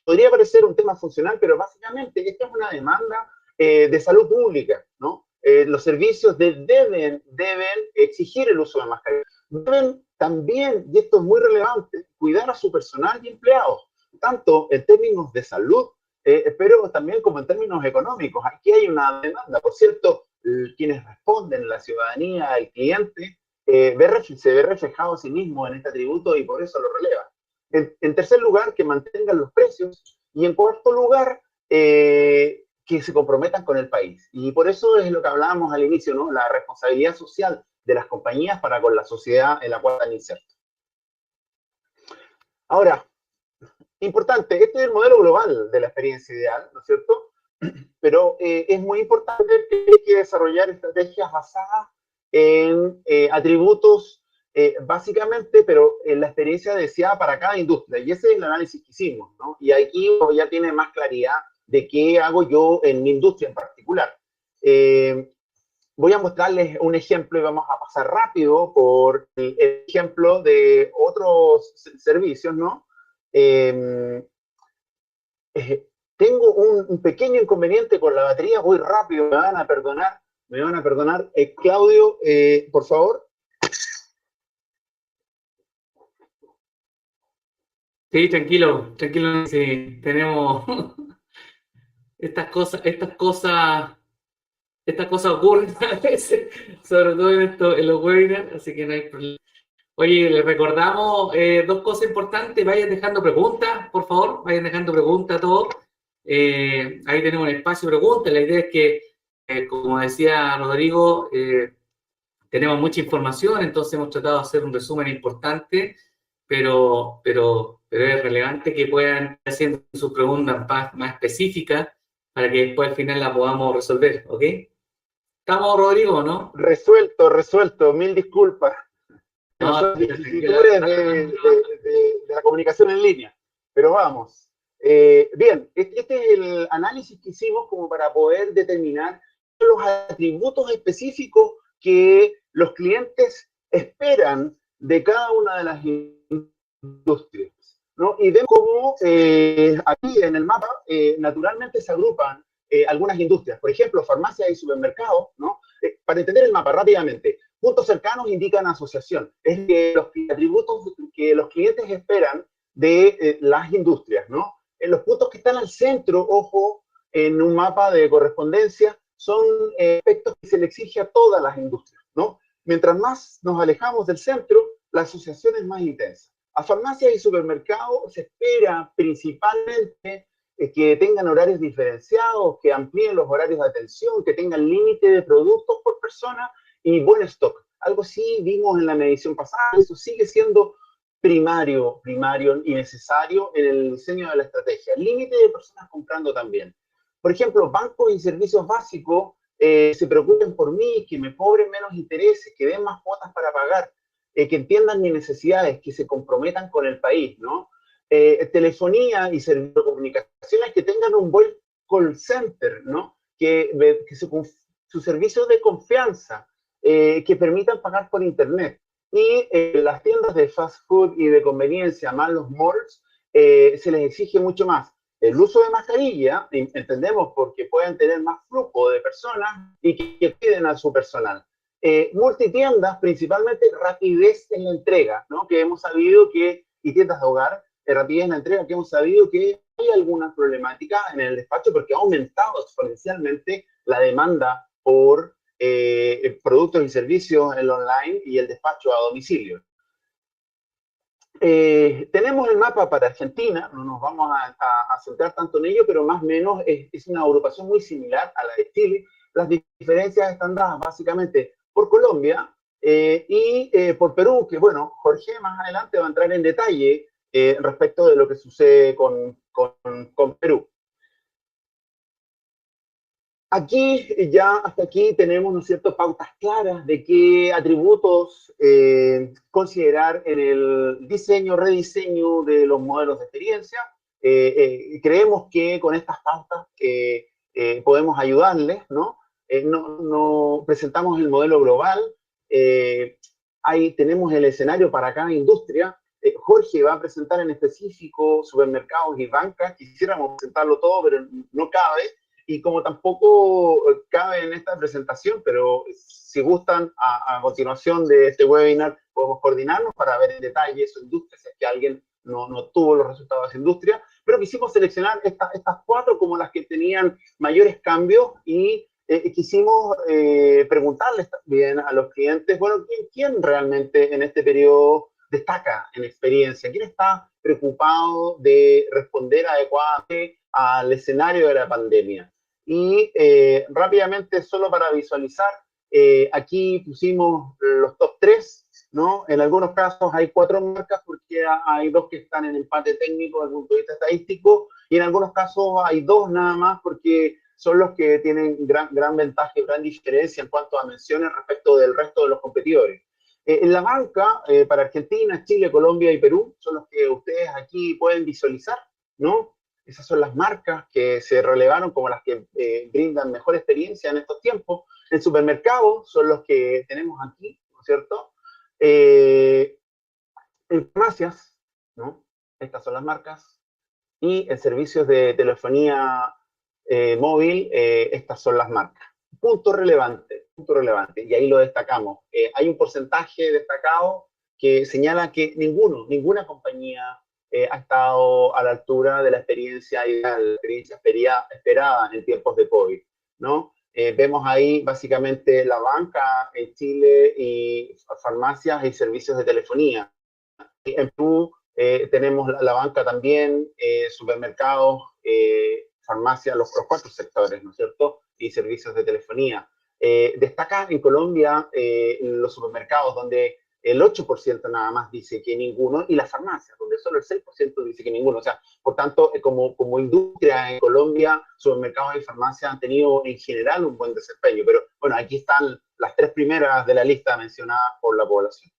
Podría parecer un tema funcional, pero básicamente esta es una demanda de salud pública, ¿no? Los servicios deben exigir el uso de mascarillas. Deben también, y esto es muy relevante, cuidar a su personal y empleados, tanto en términos de salud, pero también como en términos económicos. Aquí hay una demanda. Por cierto, quienes responden, la ciudadanía, el cliente, se ve reflejado a sí mismo en este atributo y por eso lo releva. En tercer lugar, que mantengan los precios. Y en cuarto lugar, que se comprometan con el país. Y por eso es lo que hablábamos al inicio, ¿no? La responsabilidad social de las compañías para con la sociedad en la cual están insertos. Ahora, importante, este es el modelo global de la experiencia ideal, ¿no es cierto? Pero es muy importante que hay que desarrollar estrategias basadas en atributos básicamente, pero en la experiencia deseada para cada industria. Y ese es el análisis que hicimos, ¿no? Y aquí ya tiene más claridad de qué hago yo en mi industria en particular. Voy a mostrarles un ejemplo y vamos a pasar rápido por el ejemplo de otros servicios, ¿no? Tengo un pequeño inconveniente con la batería, voy rápido, me van a perdonar. Claudio, por favor.
Sí, tranquilo, sí, tenemos estas cosas ocurren a veces, sobre todo en los webinars, así que no hay problema. Oye, les recordamos dos cosas importantes. Vayan dejando preguntas, por favor. Vayan dejando preguntas a todos. Ahí tenemos un espacio de preguntas. La idea es que, como decía Rodrigo, tenemos mucha información, entonces hemos tratado de hacer un resumen importante, pero es relevante que puedan ir haciendo sus preguntas más específicas para que después al final la podamos resolver, ¿ok? ¿Estamos, Rodrigo, no?
Resuelto. Mil disculpas.
No,
Son vicisitudes de la comunicación en línea. Pero vamos. Bien, este es el análisis que hicimos como para poder determinar los atributos específicos que los clientes esperan de cada una de las industrias, ¿no? Y vemos cómo aquí en el mapa naturalmente se agrupan algunas industrias, por ejemplo, farmacias y supermercados, ¿no? Para entender el mapa rápidamente, puntos cercanos indican asociación, es que los atributos que los clientes esperan de las industrias, ¿no? En los puntos que están al centro, ojo, en un mapa de correspondencia, son aspectos que se le exige a todas las industrias, ¿no? Mientras más nos alejamos del centro, la asociación es más intensa. A farmacias y supermercados se espera principalmente que tengan horarios diferenciados, que amplíen los horarios de atención, que tengan límite de productos por persona y buen stock. Algo sí vimos en la medición pasada, eso sigue siendo primario y necesario en el diseño de la estrategia. Límite de personas comprando también. Por ejemplo, bancos y servicios básicos se preocupen por mí, que me cobren menos intereses, que den más cuotas para pagar, que entiendan mis necesidades, que se comprometan con el país, ¿no? Telefonía y servicios de comunicaciones que tengan un buen call center, ¿no? Sus servicios de confianza, que permitan pagar por internet. Y las tiendas de fast food y de conveniencia, más los malls, se les exige mucho más. El uso de mascarilla, entendemos, porque pueden tener más flujo de personas y que cuiden a su personal. Multitiendas, principalmente rapidez en la entrega, ¿no? Que hemos sabido que, y tiendas de hogar, rapidez en la entrega, que hemos sabido que hay algunas problemáticas en el despacho porque ha aumentado exponencialmente la demanda por productos y servicios en lo online y el despacho a domicilio. Tenemos el mapa para Argentina, no nos vamos a centrar tanto en ello, pero más o menos es una agrupación muy similar a la de Chile. Las diferencias están dadas básicamente por Colombia y por Perú, que bueno, Jorge más adelante va a entrar en detalle respecto de lo que sucede con Perú. Aquí, ya hasta aquí tenemos, ¿no es cierto?, pautas claras de qué atributos considerar en el diseño, rediseño de los modelos de experiencia. Creemos que con estas pautas podemos ayudarles, ¿no? Presentamos el modelo global, ahí tenemos el escenario para cada industria. Jorge va a presentar en específico supermercados y bancas. Quisiéramos presentarlo todo, pero no cabe. Y como tampoco cabe en esta presentación, pero si gustan, a continuación de este webinar podemos coordinarnos para ver en detalle su industria, si es que alguien no tuvo los resultados de esa industria, pero quisimos seleccionar estas cuatro como las que tenían mayores cambios y quisimos preguntarles también a los clientes, bueno, ¿quién realmente en este periodo destaca en experiencia? ¿Quién está preocupado de responder adecuadamente al escenario de la pandemia? Y rápidamente, solo para visualizar, aquí pusimos los top 3, ¿no? En algunos casos hay 4 marcas porque hay 2 que están en empate técnico desde el punto de vista estadístico, y en algunos casos hay 2 nada más porque son los que tienen gran ventaja y gran diferencia en cuanto a menciones respecto del resto de los competidores. En la banca, para Argentina, Chile, Colombia y Perú, son los que ustedes aquí pueden visualizar, ¿no? Esas son las marcas que se relevaron como las que brindan mejor experiencia en estos tiempos. En supermercados son los que tenemos aquí, ¿no es cierto? En farmacias, ¿no? Estas son las marcas. Y en servicios de telefonía móvil, estas son las marcas. Punto relevante, y ahí lo destacamos. Hay un porcentaje destacado que señala que ninguna compañía ha estado a la altura de la experiencia ideal, la experiencia esperada en tiempos de COVID, ¿no? Vemos ahí básicamente la banca en Chile y farmacias y servicios de telefonía. En Perú tenemos la banca también, supermercados, farmacias, los 4 sectores, ¿no es cierto? Y servicios de telefonía. Destaca en Colombia los supermercados, donde el 8% nada más dice que ninguno, y las farmacias, donde solo el 6% dice que ninguno. O sea, por tanto, como industria en Colombia, supermercados y farmacias han tenido en general un buen desempeño. Pero bueno, aquí están las 3 primeras de la lista mencionadas por la población.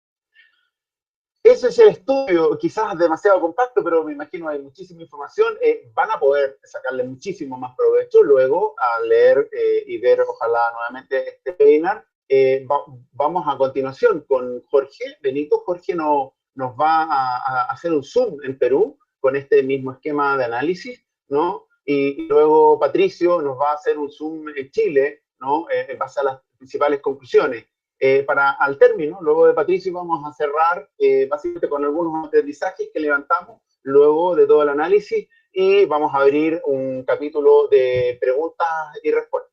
ese es el estudio, quizás demasiado compacto, pero me imagino hay muchísima información. Van a poder sacarle muchísimo más provecho luego a leer y ver, ojalá, nuevamente este webinar. Vamos a continuación con Jorge. Benito, Jorge nos va a hacer un Zoom en Perú con este mismo esquema de análisis, ¿no? Y luego Patricio nos va a hacer un Zoom en Chile, ¿no? En base a las principales conclusiones. Al término, luego de Patricio, vamos a cerrar básicamente con algunos aprendizajes que levantamos luego de todo el análisis y vamos a abrir un capítulo de preguntas y respuestas.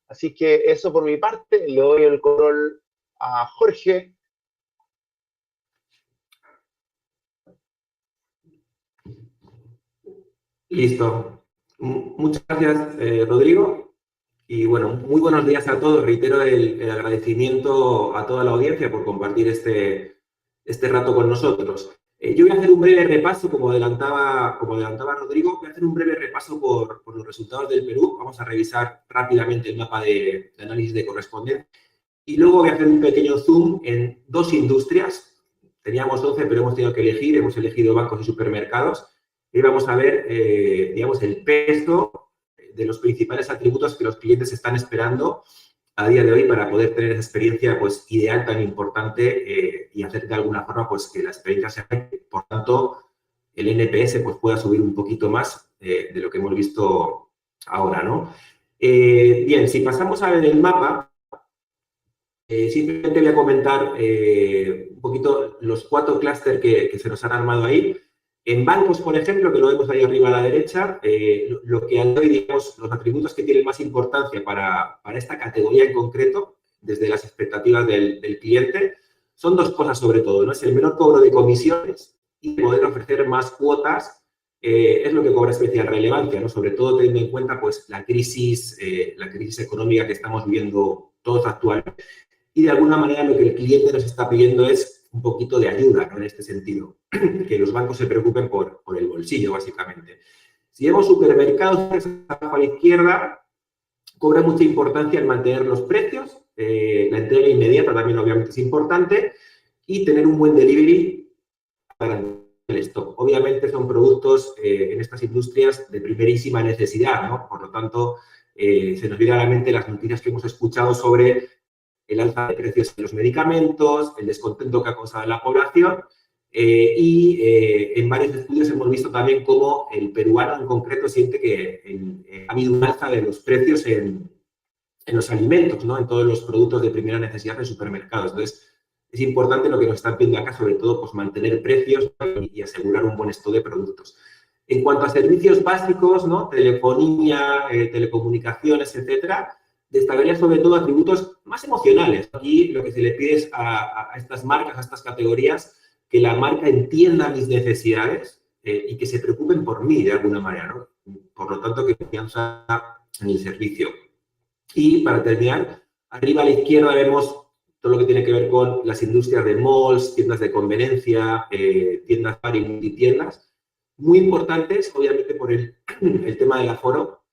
Así que eso por mi parte, le doy el control a Jorge.
Listo. Muchas gracias, Rodrigo. Y bueno, muy buenos días a todos. Reitero el agradecimiento a toda la audiencia por compartir este rato con nosotros. Yo voy a hacer un breve repaso, como adelantaba Rodrigo, voy a hacer un breve repaso por los resultados del Perú. Vamos a revisar rápidamente el mapa de análisis de correspondencia. Y luego voy a hacer un pequeño zoom en dos industrias. Teníamos 11, pero hemos tenido que elegir. Hemos elegido bancos y supermercados. Y vamos a ver, digamos, el peso de los principales atributos que los clientes están esperando a día de hoy para poder tener esa experiencia pues, ideal tan importante y hacer de alguna forma pues, que la experiencia sea, por tanto, el NPS pues, pueda subir un poquito más de lo que hemos visto ahora, ¿no? Bien, si pasamos a ver el mapa, simplemente voy a comentar un poquito los 4 clústeres que se nos han armado ahí. En bancos, por ejemplo, que lo vemos ahí arriba a la derecha, lo que hoy, digamos, los atributos que tienen más importancia para esta categoría en concreto, desde las expectativas del cliente, son dos cosas sobre todo, ¿no? Es el menor cobro de comisiones y poder ofrecer más cuotas, es lo que cobra especial relevancia, ¿no? Sobre todo teniendo en cuenta, pues, la crisis económica que estamos viviendo todos actualmente. Y de alguna manera lo que el cliente nos está pidiendo es un poquito de ayuda, ¿no? En este sentido, que los bancos se preocupen por el bolsillo, básicamente. Si vemos supermercados, a la izquierda, cobra mucha importancia el mantener los precios, la entrega inmediata también obviamente es importante, y tener un buen delivery para el stock. Obviamente son productos en estas industrias de primerísima necesidad, ¿no? Por lo tanto, se nos viene a la mente las noticias que hemos escuchado sobre el alza de precios de los medicamentos, el descontento que ha causado en la población en varios estudios hemos visto también cómo el peruano en concreto siente que ha habido un alza de los precios en los alimentos, ¿no? En todos los productos de primera necesidad en supermercados. Entonces, es importante lo que nos están pidiendo acá, sobre todo, pues mantener precios y asegurar un buen stock de productos. En cuanto a servicios básicos, ¿no? Telefonía, telecomunicaciones, etcétera, destacaría sobre todo atributos más emocionales. Aquí lo que se le pide es a estas marcas, a estas categorías, que la marca entienda mis necesidades y que se preocupen por mí de alguna manera, ¿no? Por lo tanto, que confianza en el servicio. Y para terminar, arriba a la izquierda vemos todo lo que tiene que ver con las industrias de malls, tiendas de conveniencia, tiendas bar y multitiendas, muy importantes, obviamente, por el tema del aforo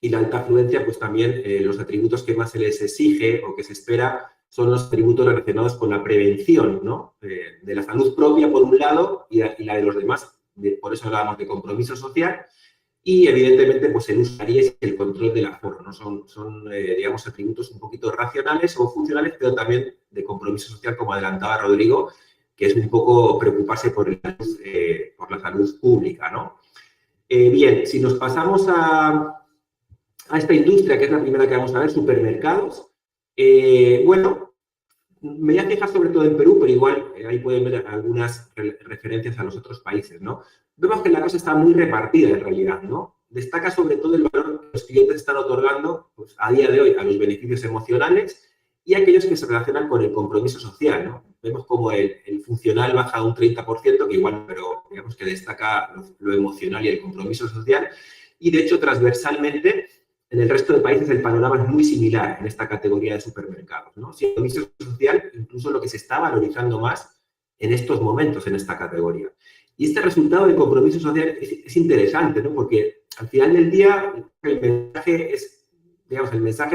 y la alta afluencia, pues también los atributos que más se les exige o que se espera son los atributos relacionados con la prevención, ¿no? De la salud propia, por un lado, y la de los demás. Por eso hablábamos de compromiso social. Y, evidentemente, pues el uso y el control del aforo, ¿no? Son digamos, atributos un poquito racionales o funcionales, pero también de compromiso social, como adelantaba Rodrigo, que es un poco preocuparse por la salud pública, ¿no? Bien, si nos pasamos a esta industria, que es la primera que vamos a ver, supermercados, bueno, me voy a fijar sobre todo en Perú, pero igual ahí pueden ver algunas referencias a los otros países, ¿no? Vemos que la cosa está muy repartida en realidad, ¿no? Destaca sobre todo el valor que los clientes están otorgando pues, a día de hoy a los beneficios emocionales y a aquellos que se relacionan con el compromiso social, ¿no? Vemos como el funcional baja un 30%, que igual, pero digamos que destaca lo emocional y el compromiso social. Y, de hecho, transversalmente, en el resto de países el panorama es muy similar en esta categoría de supermercados, ¿no? Si el compromiso social, incluso lo que se está valorizando más en estos momentos en esta categoría. Y este resultado de compromiso social es interesante, ¿no? Porque al final del día el mensaje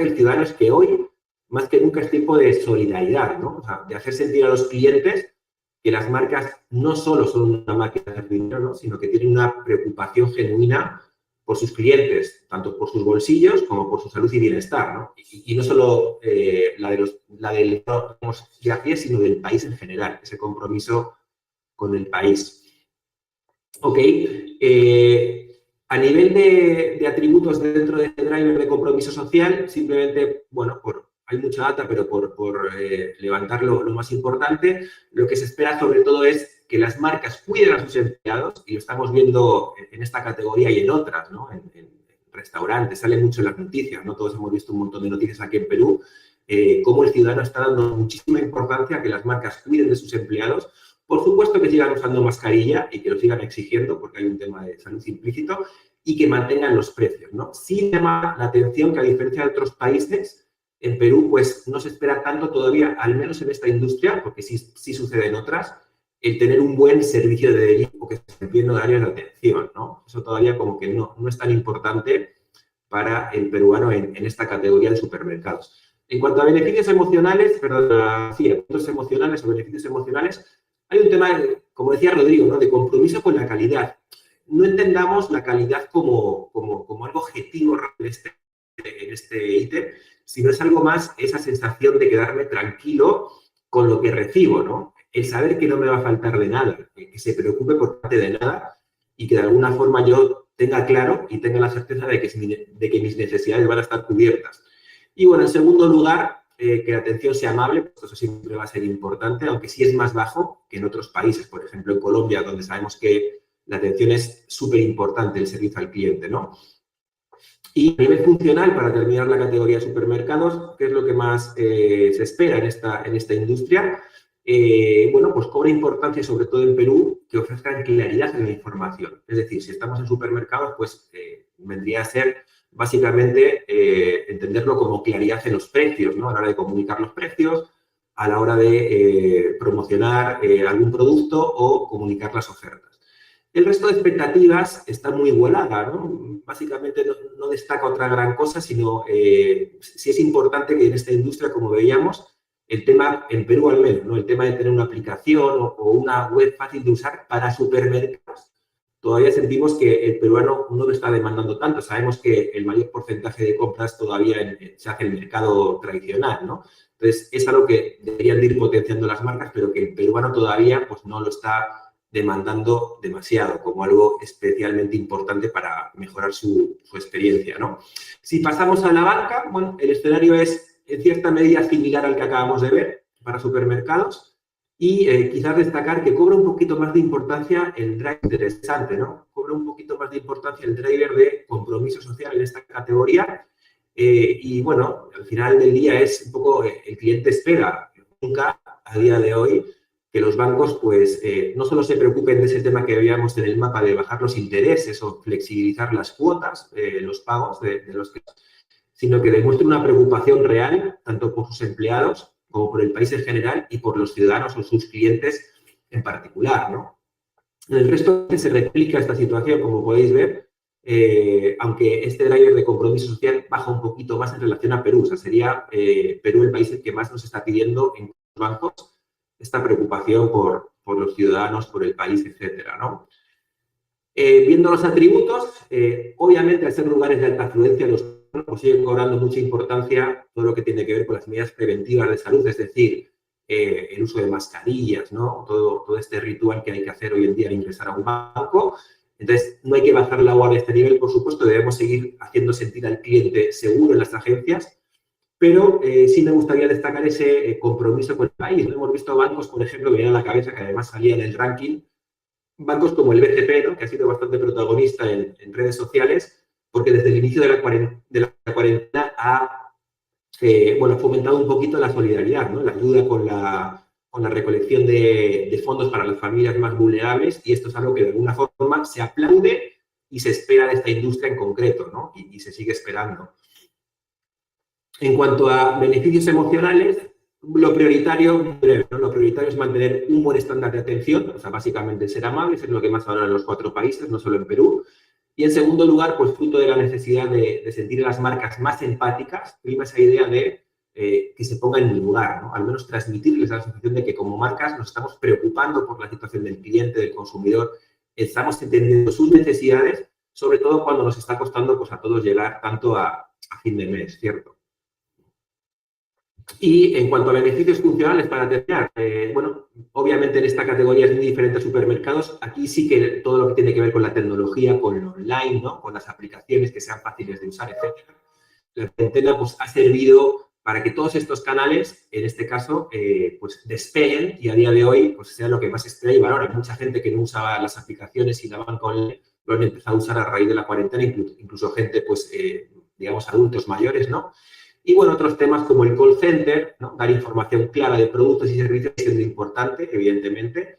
del ciudadano es que hoy, más que nunca, es tiempo de solidaridad, ¿no? O sea, de hacer sentir a los clientes que las marcas no solo son una máquina de hacer dinero, ¿no? Sino que tienen una preocupación genuina por sus clientes, tanto por sus bolsillos como por su salud y bienestar, ¿no? Y no solo la del de a pie, sino del país en general, ese compromiso con el país. Ok, a nivel de atributos dentro de este driver de compromiso social, simplemente, bueno, hay mucha data, pero por levantar lo más importante, lo que se espera sobre todo es que las marcas cuiden a sus empleados, y lo estamos viendo en esta categoría y en otras, ¿no? En restaurantes, sale mucho en las noticias, ¿no? Todos hemos visto un montón de noticias aquí en Perú, cómo el ciudadano está dando muchísima importancia a que las marcas cuiden de sus empleados. Por supuesto que sigan usando mascarilla y que lo sigan exigiendo, porque hay un tema de salud implícito, y que mantengan los precios, ¿no? Sí llama la atención que, a diferencia de otros países, en Perú, pues, no se espera tanto todavía, al menos en esta industria, porque sí sucede en otras, el tener un buen servicio de delivery o que se empiecen horarios de atención, ¿no? Eso todavía como que no es tan importante para el peruano en esta categoría de supermercados. En cuanto a beneficios emocionales, puntos emocionales o beneficios emocionales, hay un tema, como decía Rodrigo, ¿no? De compromiso con la calidad. No entendamos la calidad como algo objetivo en este ítem, sino es algo más esa sensación de quedarme tranquilo con lo que recibo, ¿no? El saber que no me va a faltar de nada, que se preocupe por parte de nada y que de alguna forma yo tenga claro y tenga la certeza de que mis necesidades van a estar cubiertas. Y bueno, en segundo lugar, que la atención sea amable, pues eso siempre va a ser importante, aunque sí es más bajo que en otros países, por ejemplo en Colombia, donde sabemos que la atención es súper importante, el servicio al cliente, ¿no? Y a nivel funcional, para terminar la categoría de supermercados, ¿qué es lo que más se espera en esta industria? Bueno, pues cobra importancia, sobre todo en Perú, que ofrezcan claridad en la información. Es decir, si estamos en supermercados, pues vendría a ser básicamente entenderlo como claridad en los precios, ¿no? A la hora de comunicar los precios, a la hora de promocionar algún producto o comunicar las ofertas. El resto de expectativas está muy igualada, ¿no? Básicamente no destaca otra gran cosa, sino sí es importante que en esta industria, como veíamos, el tema, en Perú al menos, ¿no? El tema de tener una aplicación o una web fácil de usar para supermercados. Todavía sentimos que el peruano no lo está demandando tanto. Sabemos que el mayor porcentaje de compras todavía se hace en el mercado tradicional, ¿no? Entonces, es algo que deberían de ir potenciando las marcas, pero que el peruano todavía pues, no lo está demandando demasiado, como algo especialmente importante para mejorar su experiencia, ¿no? Si pasamos a la banca, bueno, el escenario es en cierta medida similar al que acabamos de ver para supermercados y quizás destacar que cobra un poquito más de importancia el driver interesante, ¿no? Cobra un poquito más de importancia el driver de compromiso social en esta categoría y, bueno, al final del día es un poco el cliente espera, nunca a día de hoy, que los bancos, pues, no solo se preocupen de ese tema que veíamos en el mapa de bajar los intereses o flexibilizar las cuotas, los pagos de los que, sino que demuestren una preocupación real, tanto por sus empleados como por el país en general y por los ciudadanos o sus clientes en particular, ¿no? En el resto se replica esta situación, como podéis ver, aunque este driver de compromiso social baja un poquito más en relación a Perú. O sea, sería Perú el país que más nos está pidiendo en los bancos esta preocupación por los ciudadanos, por el país, etcétera, ¿no? Viendo los atributos, obviamente, al ser lugares de alta afluencia, los pues siguen cobrando mucha importancia todo lo que tiene que ver con las medidas preventivas de salud, es decir, el uso de mascarillas, ¿no? Todo este ritual que hay que hacer hoy en día al ingresar a un banco. Entonces, no hay que bajar la guardia a este nivel, por supuesto, debemos seguir haciendo sentir al cliente seguro en las agencias, pero sí me gustaría destacar ese compromiso con el país. Hemos visto bancos, por ejemplo, que vienen a la cabeza, que además salía en el ranking, bancos como el BCP, ¿no? Que ha sido bastante protagonista en redes sociales, porque desde el inicio de la cuarentena ha fomentado un poquito la solidaridad, ¿no? La ayuda con la recolección de fondos para las familias más vulnerables, y esto es algo que de alguna forma se aplaude y se espera de esta industria en concreto, ¿no? Y se sigue esperando. En cuanto a beneficios emocionales, lo prioritario es mantener un buen estándar de atención, o sea, básicamente ser amables, es lo que más valoran los 4 países, no solo en Perú. Y en segundo lugar, pues fruto de la necesidad de sentir a las marcas más empáticas, prima esa idea de que se ponga en mi lugar, ¿no? Al menos transmitirles la sensación de que como marcas nos estamos preocupando por la situación del cliente, del consumidor, estamos entendiendo sus necesidades, sobre todo cuando nos está costando pues, a todos llegar tanto a fin de mes, ¿cierto? Y en cuanto a beneficios funcionales, para terminar, bueno, obviamente en esta categoría es muy diferente a supermercados. Aquí sí que todo lo que tiene que ver con la tecnología, con lo online, ¿no? Con las aplicaciones que sean fáciles de usar, etc. La cuarentena pues, ha servido para que todos estos canales, en este caso, pues despeguen y a día de hoy pues, sea lo que más estrella y valora. Mucha gente que no usaba las aplicaciones y la banca online lo han empezado a usar a raíz de la cuarentena, incluso gente, pues, digamos, adultos mayores, ¿no? Y, bueno, otros temas como el call center, ¿no? Dar información clara de productos y servicios es importante, evidentemente.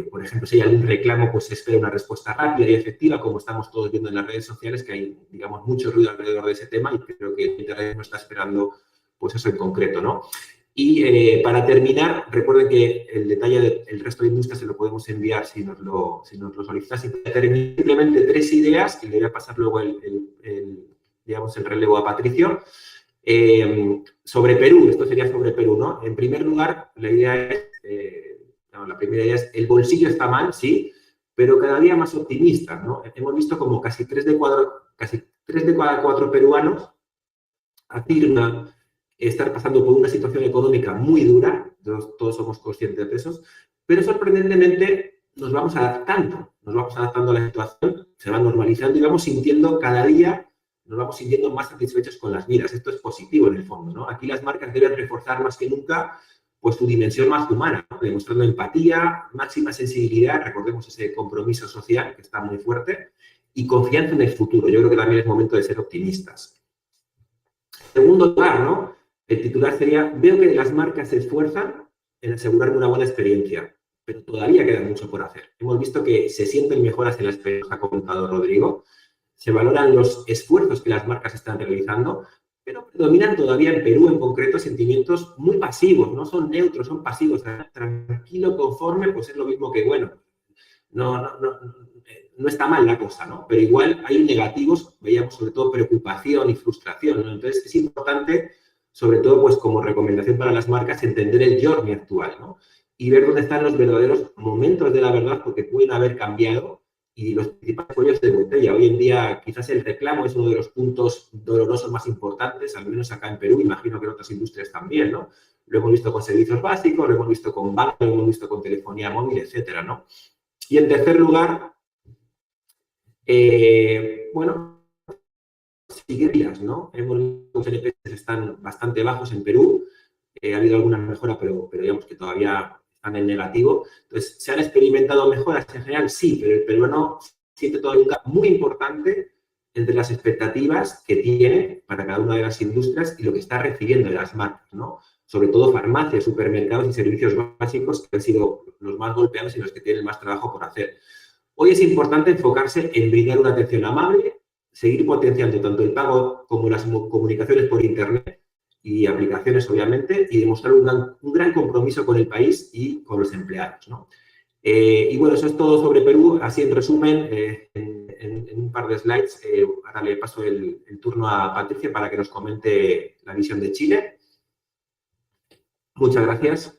Por ejemplo, si hay algún reclamo, pues se espera una respuesta rápida y efectiva, como estamos todos viendo en las redes sociales, que hay, digamos, mucho ruido alrededor de ese tema y creo que el Internet no está esperando, pues eso en concreto, ¿no? Y para terminar, recuerden que el detalle del resto de industrias se lo podemos enviar si nos lo solicitas. Y para terminar, simplemente 3 ideas, que le voy a pasar luego digamos, el relevo a Patricio. Sobre Perú, esto sería sobre Perú, ¿no? En primer lugar, la primera idea es, el bolsillo está mal, sí, pero cada día más optimista, ¿no? Hemos visto como casi 3 de cada 4 peruanos afirman estar pasando por una situación económica muy dura, todos somos conscientes de eso, pero sorprendentemente nos vamos adaptando a la situación, se va normalizando y vamos sintiendo cada día, nos vamos sintiendo más satisfechos con las vidas. Esto es positivo en el fondo, ¿no? Aquí las marcas deben reforzar más que nunca pues su dimensión más humana, ¿no? Demostrando empatía, máxima sensibilidad, recordemos ese compromiso social que está muy fuerte, y confianza en el futuro. Yo creo que también es momento de ser optimistas. En segundo lugar, ¿no? El titular sería, veo que las marcas se esfuerzan en asegurarme una buena experiencia, pero todavía queda mucho por hacer. Hemos visto que se sienten mejoras en la experiencia, ha comentado Rodrigo, se valoran los esfuerzos que las marcas están realizando, pero predominan todavía en Perú en concreto sentimientos muy pasivos, no son neutros, son pasivos. Tranquilo, conforme, pues es lo mismo que bueno. No está mal la cosa, ¿no? Pero igual hay negativos, veíamos sobre todo preocupación y frustración, ¿no? Entonces es importante, sobre todo, pues como recomendación para las marcas, entender el journey actual, ¿no? Y ver dónde están los verdaderos momentos de la verdad, porque pueden haber cambiado y los principales cuellos de botella. Hoy en día quizás el reclamo es uno de los puntos dolorosos más importantes, al menos acá en Perú, imagino que en otras industrias también, ¿no? Lo hemos visto con servicios básicos, lo hemos visto con bancos, lo hemos visto con telefonía móvil, etcétera, ¿no? Y en tercer lugar, bueno, seguirlas, ¿no? Hemos visto que los NPS están bastante bajos en Perú, ha habido alguna mejora, pero digamos que todavía están en negativo. Entonces, ¿se han experimentado mejoras en general? Sí, pero el peruano siente todavía un gap muy importante entre las expectativas que tiene para cada una de las industrias y lo que está recibiendo de las marcas, ¿no? Sobre todo farmacias, supermercados y servicios básicos que han sido los más golpeados y los que tienen más trabajo por hacer. Hoy es importante enfocarse en brindar una atención amable, seguir potenciando tanto el pago como las comunicaciones por Internet y aplicaciones, obviamente, y demostrar un gran compromiso con el país y con los empleados, ¿no? Y bueno, eso es todo sobre Perú. Así, en resumen, en un par de slides, ahora le paso el turno a Patricia para que nos comente la visión de Chile. Muchas gracias.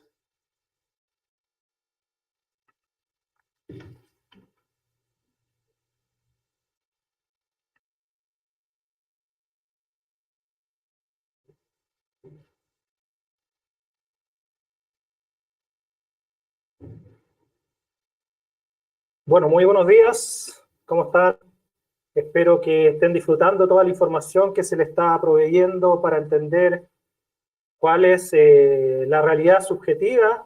Bueno, muy buenos días. ¿Cómo están? Espero que estén disfrutando toda la información que se les está proveyendo para entender cuál es la realidad subjetiva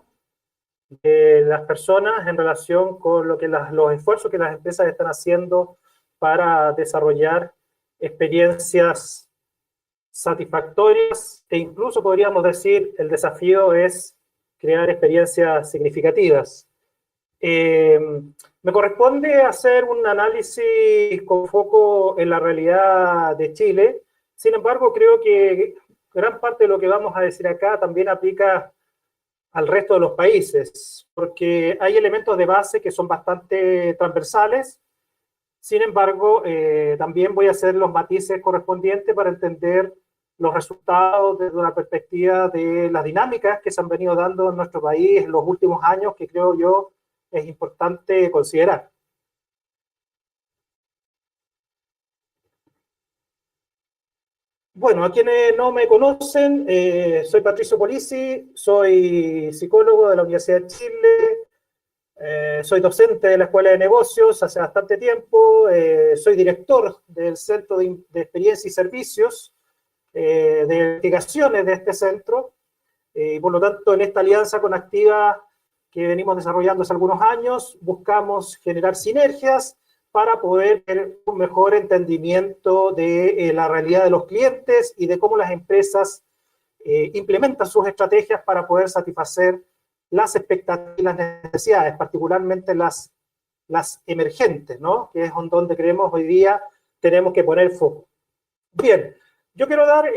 de las personas en relación con lo que los esfuerzos que las empresas están haciendo para desarrollar experiencias satisfactorias e incluso podríamos decir el desafío es crear experiencias significativas. Me corresponde hacer un análisis con foco en la realidad de Chile. Sin embargo, creo que gran parte de lo que vamos a decir acá también aplica al resto de los países, porque hay elementos de base que son bastante transversales. Sin embargo, también voy a hacer los matices correspondientes para entender los resultados desde una perspectiva de las dinámicas que se han venido dando en nuestro país en los últimos años, que creo yo es importante considerar. Bueno, a quienes no me conocen, soy Patricio Polisi, soy psicólogo de la Universidad de Chile, soy docente de la Escuela de Negocios hace bastante tiempo, soy director del Centro de Experiencia y Servicios, de investigaciones de este centro, y por lo tanto en esta alianza con Activa que venimos desarrollando hace algunos años, buscamos generar sinergias para poder tener un mejor entendimiento de la realidad de los clientes y de cómo las empresas implementan sus estrategias para poder satisfacer las expectativas y las necesidades, particularmente las emergentes, ¿no? Que es donde creemos hoy día tenemos que poner foco. Bien, yo quiero dar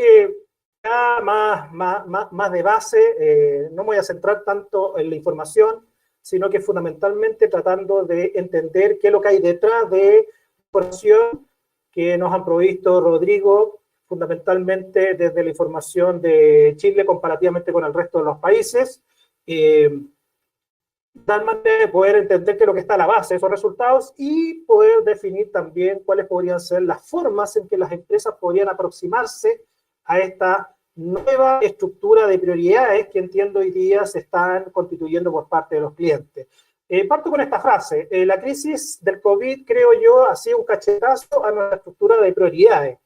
ya más de base, no me voy a centrar tanto en la información, sino que fundamentalmente tratando de entender qué es lo que hay detrás de la información que nos han provisto Rodrigo, fundamentalmente desde la información de Chile comparativamente con el resto de los países, tal manera de poder entender qué es lo que está a la base de esos resultados y poder definir también cuáles podrían ser las formas en que las empresas podrían aproximarse a esta nueva estructura de prioridades que entiendo hoy día se están constituyendo por parte de los clientes. Parto con esta frase. La crisis del COVID, creo yo, ha sido un cachetazo a nuestra estructura de prioridades.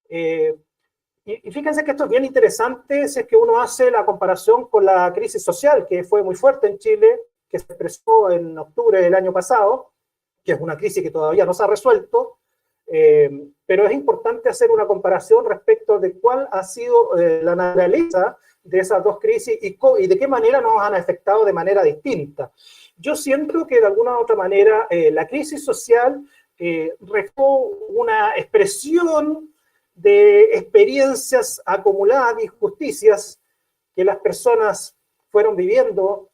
Y fíjense que esto es bien interesante si es que uno hace la comparación con la crisis social, que fue muy fuerte en Chile, que se expresó en octubre del año pasado, que es una crisis que todavía no se ha resuelto, pero es importante hacer una comparación respecto de cuál ha sido la naturaleza de esas dos crisis y de qué manera nos han afectado de manera distinta. Yo siento que de alguna u otra manera la crisis social reflejó una expresión de experiencias acumuladas y injusticias que las personas fueron viviendo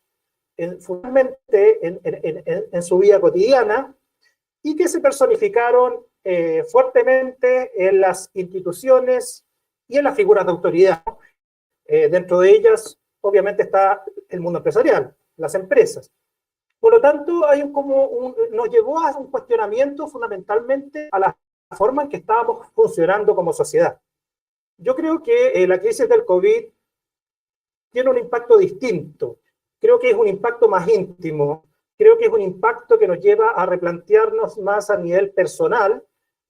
fundamentalmente en su vida cotidiana y que se personificaron fuertemente en las instituciones y en las figuras de autoridad. Dentro de ellas, obviamente, está el mundo empresarial, las empresas. Por lo tanto, nos llevó a un cuestionamiento fundamentalmente a la forma en que estábamos funcionando como sociedad. Yo creo que la crisis del COVID tiene un impacto distinto. Creo que es un impacto más íntimo. Creo que es un impacto que nos lleva a replantearnos más a nivel personal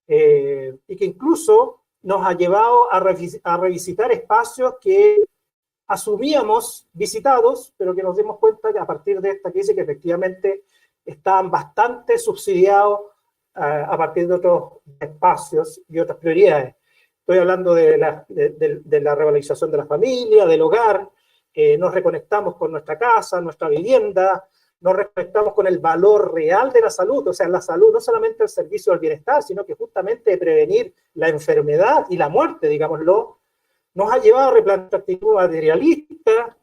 y que incluso nos ha llevado a revisitar espacios que asumíamos visitados, pero que nos dimos cuenta que a partir de esta crisis que efectivamente estaban bastante subsidiados a partir de otros espacios y otras prioridades. Estoy hablando de la revalorización de la familia, del hogar, nos reconectamos con nuestra casa, nuestra vivienda, nos reconectamos con el valor real de la salud, o sea, la salud no solamente el servicio del bienestar, sino que justamente prevenir la enfermedad y la muerte, digámoslo, nos ha llevado a replantear nuestra actitud materialista,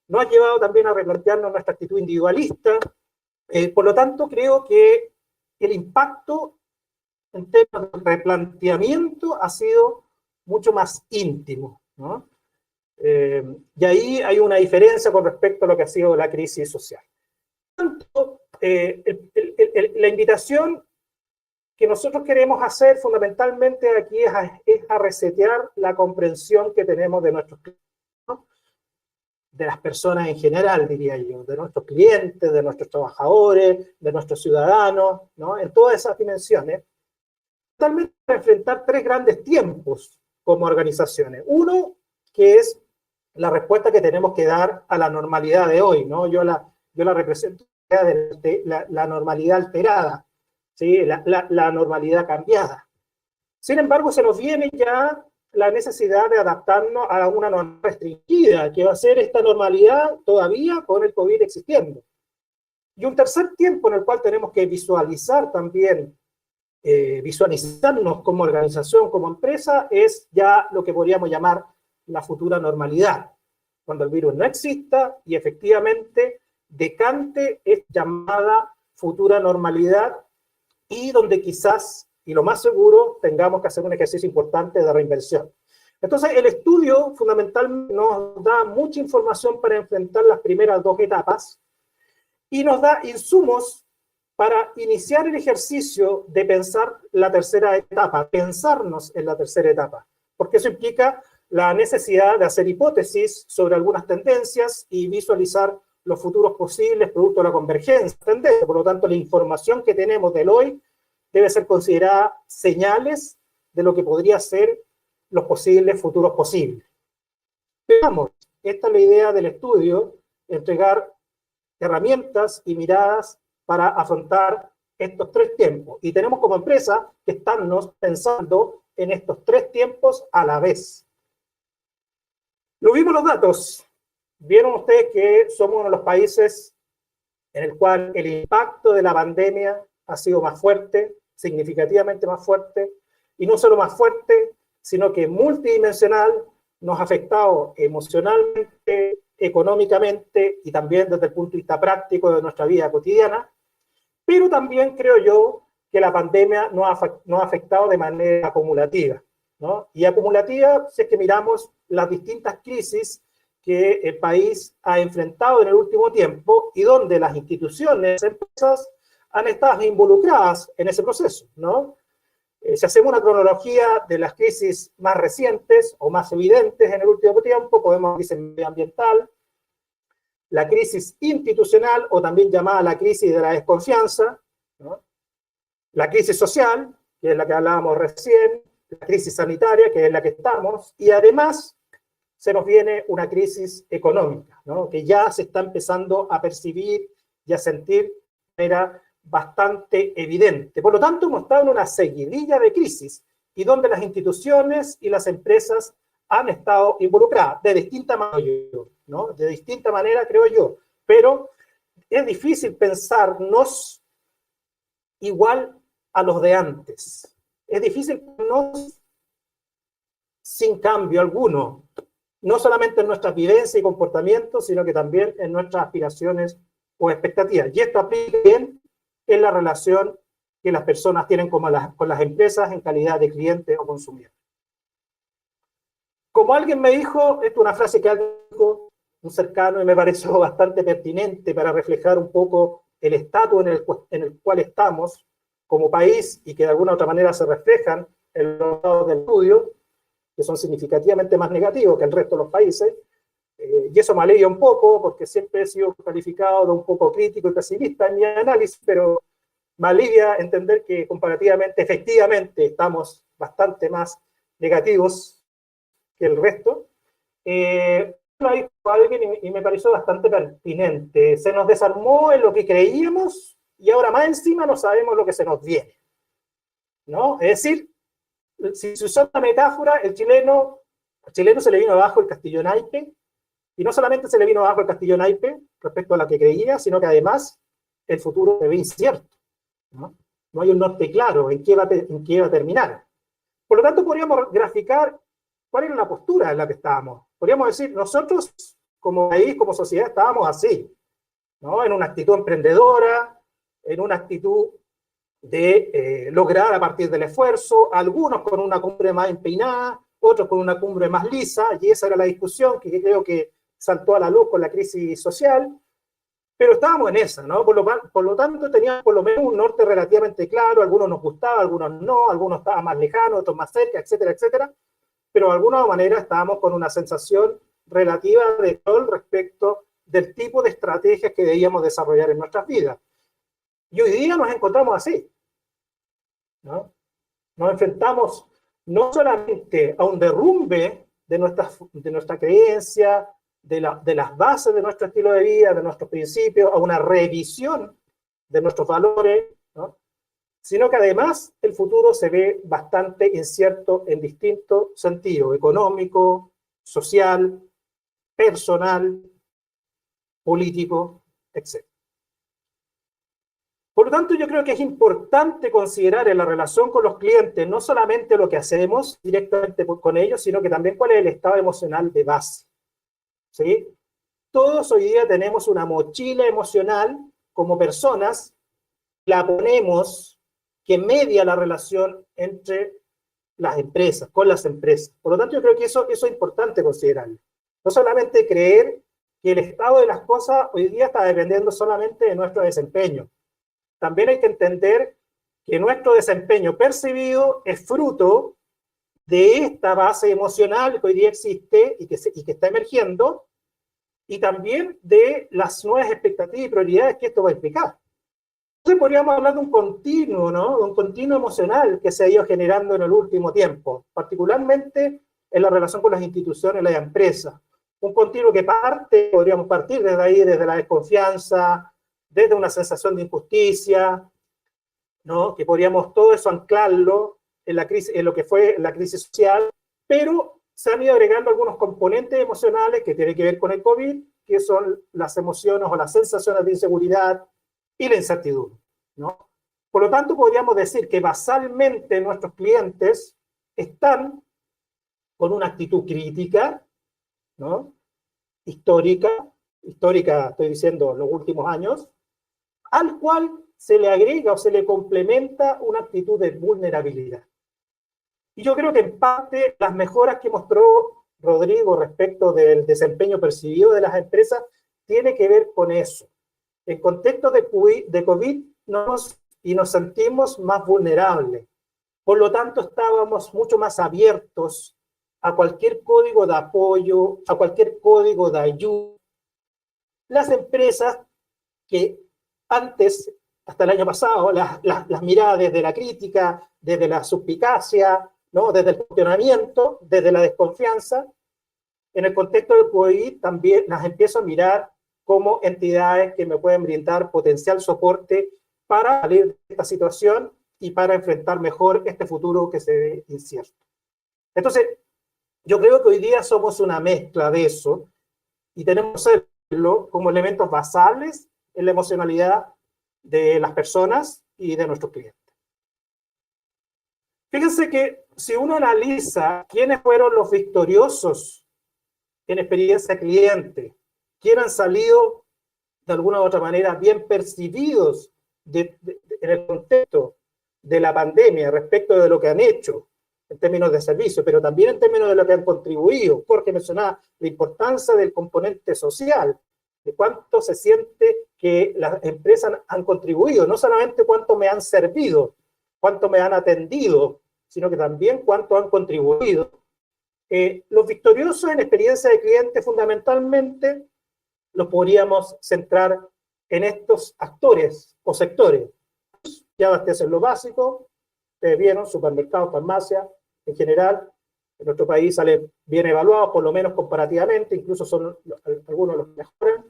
nos ha llevado también a replantearnos nuestra actitud individualista. Por lo tanto, creo que el impacto en términos de replanteamiento ha sido mucho más íntimo, ¿no? Y ahí hay una diferencia con respecto a lo que ha sido la crisis social. Por lo tanto, la invitación que nosotros queremos hacer fundamentalmente aquí es a resetear la comprensión que tenemos de nuestros clientes, ¿no? De las personas en general, diría yo, de nuestros clientes, de nuestros trabajadores, de nuestros ciudadanos, ¿no? En todas esas dimensiones, totalmente para enfrentar tres grandes tiempos como organizaciones. Uno, que es la respuesta que tenemos que dar a la normalidad de hoy, ¿no? Yo la represento de la normalidad alterada, ¿sí? La normalidad cambiada. Sin embargo, se nos viene ya la necesidad de adaptarnos a una normalidad restringida, que va a ser esta normalidad todavía con el COVID existiendo. Y un tercer tiempo en el cual tenemos que visualizar también, visualizarnos como organización, como empresa, es ya lo que podríamos llamar la futura normalidad, cuando el virus no exista y efectivamente decante es llamada futura normalidad y donde quizás, y lo más seguro, tengamos que hacer un ejercicio importante de reinversión. Entonces, el estudio fundamentalmente nos da mucha información para enfrentar las primeras dos etapas y nos da insumos para iniciar el ejercicio de pensar la tercera etapa, pensarnos en la tercera etapa, porque eso implica la necesidad de hacer hipótesis sobre algunas tendencias y visualizar los futuros posibles producto de la convergencia. Por lo tanto, la información que tenemos del hoy debe ser considerada señales de lo que podría ser los posibles futuros posibles. Veamos, esta es la idea del estudio, entregar herramientas y miradas para afrontar estos tres tiempos. Y tenemos como empresa que estarnos pensando en estos tres tiempos a la vez. Lo vimos los datos. Vieron ustedes que somos uno de los países en el cual el impacto de la pandemia ha sido más fuerte, significativamente más fuerte, y no solo más fuerte, sino que multidimensional, nos ha afectado emocionalmente, económicamente y también desde el punto de vista práctico de nuestra vida cotidiana, pero también creo yo que la pandemia nos ha afectado de manera acumulativa, ¿no? Y acumulativa, si es que miramos las distintas crisis que el país ha enfrentado en el último tiempo y donde las instituciones, las empresas, han estado involucradas en ese proceso, ¿no? Si hacemos una cronología de las crisis más recientes o más evidentes en el último tiempo, podemos decir medioambiental, la crisis institucional o también llamada la crisis de la desconfianza, ¿no? La crisis social, que es la que hablábamos recién, la crisis sanitaria, que es la que estamos, y además se nos viene una crisis económica, ¿no? Que ya se está empezando a percibir y a sentir de manera bastante evidente. Por lo tanto, hemos estado en una seguidilla de crisis y donde las instituciones y las empresas han estado involucradas de distinta manera, ¿no? De distinta manera, creo yo, pero es difícil pensarnos igual a los de antes. Es difícil pensarnos sin cambio alguno, no solamente en nuestras vivencias y comportamientos, sino que también en nuestras aspiraciones o expectativas. Y esto aplica bien en la relación que las personas tienen con las empresas en calidad de cliente o consumidor. Como alguien me dijo, esta es una frase que alguien dijo, un cercano, y me pareció bastante pertinente para reflejar un poco el estatus en el cual estamos como país y que de alguna u otra manera se reflejan en los resultados del estudio, que son significativamente más negativos que el resto de los países, y eso me alivia un poco, porque siempre he sido calificado de un poco crítico y pesimista en mi análisis, pero me alivia entender que comparativamente, efectivamente, estamos bastante más negativos que el resto. Lo ha dicho alguien y me pareció bastante pertinente. Se nos desarmó en lo que creíamos y ahora más encima no sabemos lo que se nos viene, ¿no? Es decir, si se usa una metáfora, al chileno se le vino abajo el castillo naipe, y no solamente se le vino abajo el castillo naipe respecto a lo que creía, sino que además el futuro se ve incierto, ¿no? No hay un norte claro en qué va a terminar. Por lo tanto, podríamos graficar cuál era la postura en la que estábamos. Podríamos decir, nosotros como país, como sociedad, estábamos así, ¿no? En una actitud emprendedora, en una actitud de lograr a partir del esfuerzo, algunos con una cumbre más empeinada, otros con una cumbre más lisa, y esa era la discusión que creo que saltó a la luz con la crisis social, pero estábamos en esa, ¿no? Por lo tanto, teníamos por lo menos un norte relativamente claro, algunos nos gustaba, algunos no, algunos estaban más lejanos, otros más cerca, etcétera, etcétera, pero de alguna manera estábamos con una sensación relativa de control respecto del tipo de estrategias que debíamos desarrollar en nuestras vidas. Y hoy día nos encontramos así, ¿no? Nos enfrentamos no solamente a un derrumbe de nuestra creencia, de las bases de nuestro estilo de vida, de nuestros principios, a una revisión de nuestros valores, ¿no? Sino que además el futuro se ve bastante incierto en distintos sentidos, económico, social, personal, político, etc. Por lo tanto, yo creo que es importante considerar en la relación con los clientes no solamente lo que hacemos directamente con ellos, sino que también cuál es el estado emocional de base, ¿sí? Todos hoy día tenemos una mochila emocional como personas, la ponemos que media la relación entre las empresas, con las empresas. Por lo tanto, yo creo que eso es importante considerarlo. No solamente creer que el estado de las cosas hoy día está dependiendo solamente de nuestro desempeño. También hay que entender que nuestro desempeño percibido es fruto de esta base emocional que hoy día existe y que está emergiendo, y también de las nuevas expectativas y prioridades que esto va a implicar. Entonces podríamos hablar de un continuo, ¿no? Un continuo emocional que se ha ido generando en el último tiempo, particularmente en la relación con las instituciones y las empresas. Un continuo que podríamos partir desde ahí, desde la desconfianza, desde una sensación de injusticia, ¿no? Que podríamos todo eso anclarlo en la crisis, en lo que fue la crisis social, pero se han ido agregando algunos componentes emocionales que tienen que ver con el COVID, que son las emociones o las sensaciones de inseguridad y la incertidumbre, ¿no? Por lo tanto, podríamos decir que basalmente nuestros clientes están con una actitud crítica, ¿no? Histórica, estoy diciendo los últimos años, al cual se le agrega o se le complementa una actitud de vulnerabilidad. Y yo creo que en parte las mejoras que mostró Rodrigo respecto del desempeño percibido de las empresas tiene que ver con eso. En contexto de COVID nos sentimos más vulnerables. Por lo tanto, estábamos mucho más abiertos a cualquier código de apoyo, a cualquier código de ayuda. Las empresas que antes, hasta el año pasado, las miraba desde la crítica, desde la suspicacia, ¿no? Desde el cuestionamiento, desde la desconfianza, en el contexto del COVID también las empiezo a mirar como entidades que me pueden brindar potencial soporte para salir de esta situación y para enfrentar mejor este futuro que se ve incierto. Entonces, yo creo que hoy día somos una mezcla de eso y tenemos que verlo como elementos basales en la emocionalidad de las personas y de nuestros clientes. Fíjense que si uno analiza quiénes fueron los victoriosos en experiencia cliente, quiénes han salido de alguna u otra manera bien percibidos en el contexto de la pandemia respecto de lo que han hecho en términos de servicio, pero también en términos de lo que han contribuido, porque mencionaba la importancia del componente social, de cuánto se siente que las empresas han contribuido, no solamente cuánto me han servido, cuánto me han atendido, sino que también cuánto han contribuido. Los victoriosos en experiencia de cliente fundamentalmente los podríamos centrar en estos actores o sectores que abastecen lo básico. Ustedes vieron, supermercados, farmacia, en general, en nuestro país salen bien evaluados, por lo menos comparativamente, incluso son algunos de los mejores.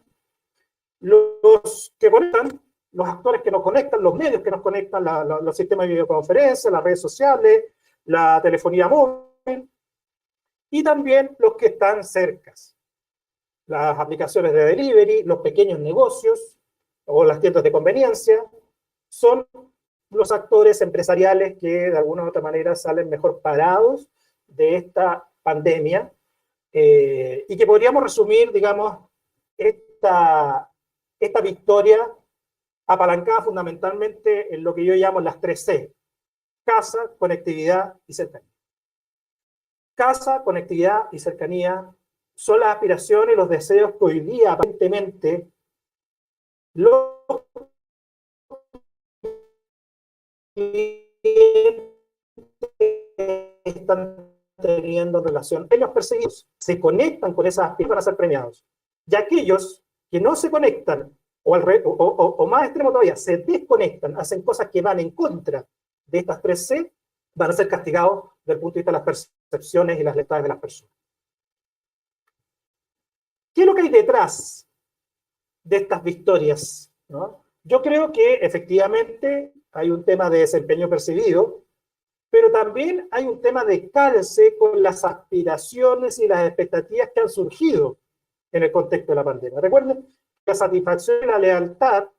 Los que conectan, los actores que nos conectan, los medios que nos conectan, los sistemas de videoconferencia, las redes sociales, la telefonía móvil, y también los que están cerca, las aplicaciones de delivery, los pequeños negocios o las tiendas de conveniencia, son los actores empresariales que de alguna u otra manera salen mejor parados de esta pandemia y que podríamos resumir, digamos, esta victoria apalancada fundamentalmente en lo que yo llamo las 3C: casa, conectividad y cercanía. Casa, conectividad y cercanía son las aspiraciones y los deseos que hoy día aparentemente los están teniendo relación. Ellos perseguidos se conectan con esas aspiraciones para ser premiados. Y aquellos que no se conectan, o más extremo todavía, se desconectan, hacen cosas que van en contra de estas 3C, van a ser castigados desde el punto de vista de las percepciones y las lealtades de las personas. ¿Qué es lo que hay detrás de estas victorias, ¿no? Yo creo que efectivamente hay un tema de desempeño percibido, pero también hay un tema de calce con las aspiraciones y las expectativas que han surgido en el contexto de la pandemia. Recuerden, la satisfacción y la lealtad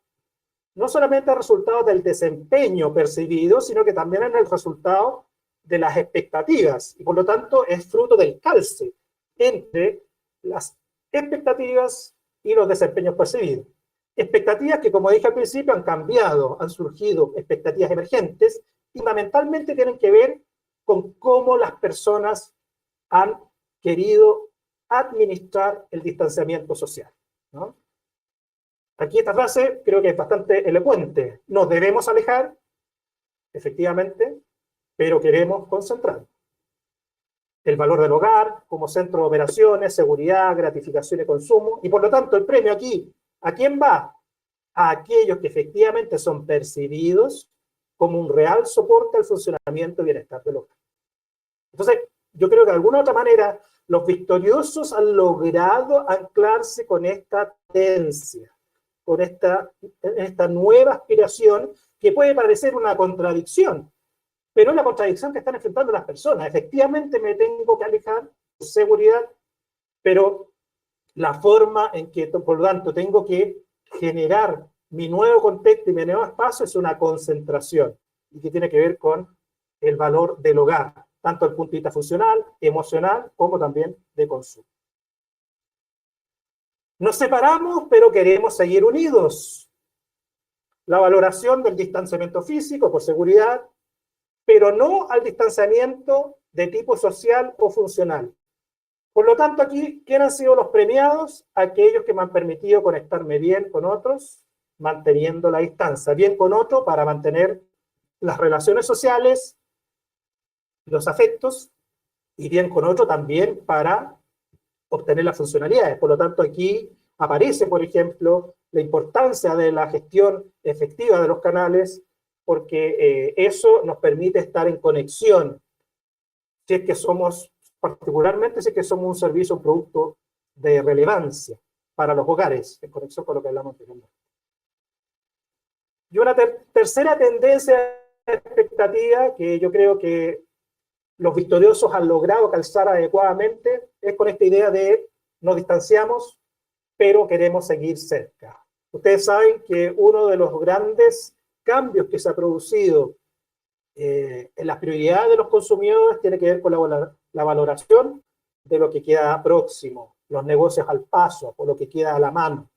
no solamente es resultado del desempeño percibido, sino que también es el resultado de las expectativas, y por lo tanto es fruto del calce entre las expectativas y los desempeños percibidos. Expectativas que, como dije al principio, han cambiado, han surgido expectativas emergentes, y fundamentalmente tienen que ver con cómo las personas han querido administrar el distanciamiento social, ¿no? Aquí esta frase creo que es bastante elocuente. Nos debemos alejar, efectivamente, pero queremos concentrar. El valor del hogar como centro de operaciones, seguridad, gratificación y consumo, y por lo tanto el premio aquí, ¿a quién va? A aquellos que efectivamente son percibidos como un real soporte al funcionamiento y bienestar del hogar. Entonces, yo creo que de alguna u otra manera, los victoriosos han logrado anclarse con esta tendencia, con esta nueva aspiración que puede parecer una contradicción, pero es la contradicción que están enfrentando las personas. Efectivamente me tengo que alejar por seguridad, pero la forma en que, por lo tanto, tengo que generar mi nuevo contexto y mi nuevo espacio es una concentración, y que tiene que ver con el valor del hogar, tanto desde el punto de vista funcional, emocional, como también de consumo. Nos separamos, pero queremos seguir unidos. La valoración del distanciamiento físico por seguridad, pero no al distanciamiento de tipo social o funcional. Por lo tanto, aquí, ¿quién han sido los premiados? Aquellos que me han permitido conectarme bien con otros, manteniendo la distancia. Bien con otro para mantener las relaciones sociales, los afectos, y bien con otro también para obtener las funcionalidades. Por lo tanto, aquí aparece, por ejemplo, la importancia de la gestión efectiva de los canales, porque eso nos permite estar en conexión, si es que somos, particularmente si es que somos un servicio, un producto de relevancia para los hogares, en conexión con lo que hablamos anteriormente. Y una tercera tendencia expectativa que yo creo que los victoriosos han logrado calzar adecuadamente es con esta idea de nos distanciamos, pero queremos seguir cerca. Ustedes saben que uno de los grandes cambios que se ha producido en las prioridades de los consumidores tiene que ver con la valoración de lo que queda próximo, los negocios al paso, o lo que queda a la mano.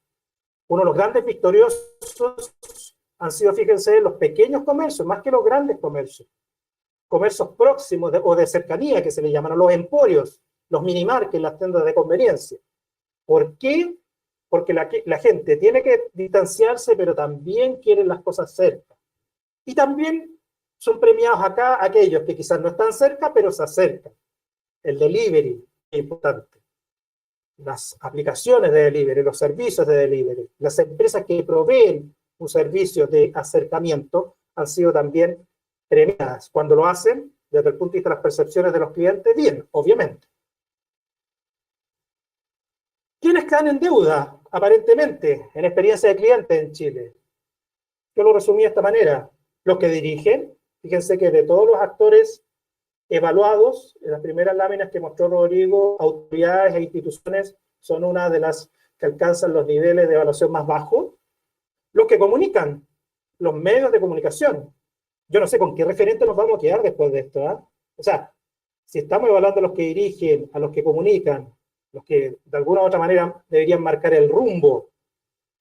Uno de los grandes victoriosos han sido, fíjense, los pequeños comercios, más que los grandes comercios. Comercios próximos o de cercanía, que se le llaman, los emporios, los minimarkets, las tiendas de conveniencia. ¿Por qué? Porque la gente tiene que distanciarse, pero también quieren las cosas cerca. Y también son premiados acá aquellos que quizás no están cerca, pero se acercan. El delivery es importante. Las aplicaciones de delivery, los servicios de delivery, las empresas que proveen un servicio de acercamiento han sido también premiadas. Cuando lo hacen, desde el punto de vista de las percepciones de los clientes, bien, obviamente. ¿Quiénes quedan en deuda, aparentemente, en experiencia de cliente en Chile? Yo lo resumí de esta manera. Los que dirigen, fíjense que de todos los actores evaluados, en las primeras láminas que mostró Rodrigo, autoridades e instituciones son una de las que alcanzan los niveles de evaluación más bajos. Los que comunican, los medios de comunicación. Yo no sé con qué referente nos vamos a quedar después de esto, ¿eh? O sea, si estamos evaluando a los que dirigen, a los que comunican, los que de alguna u otra manera deberían marcar el rumbo,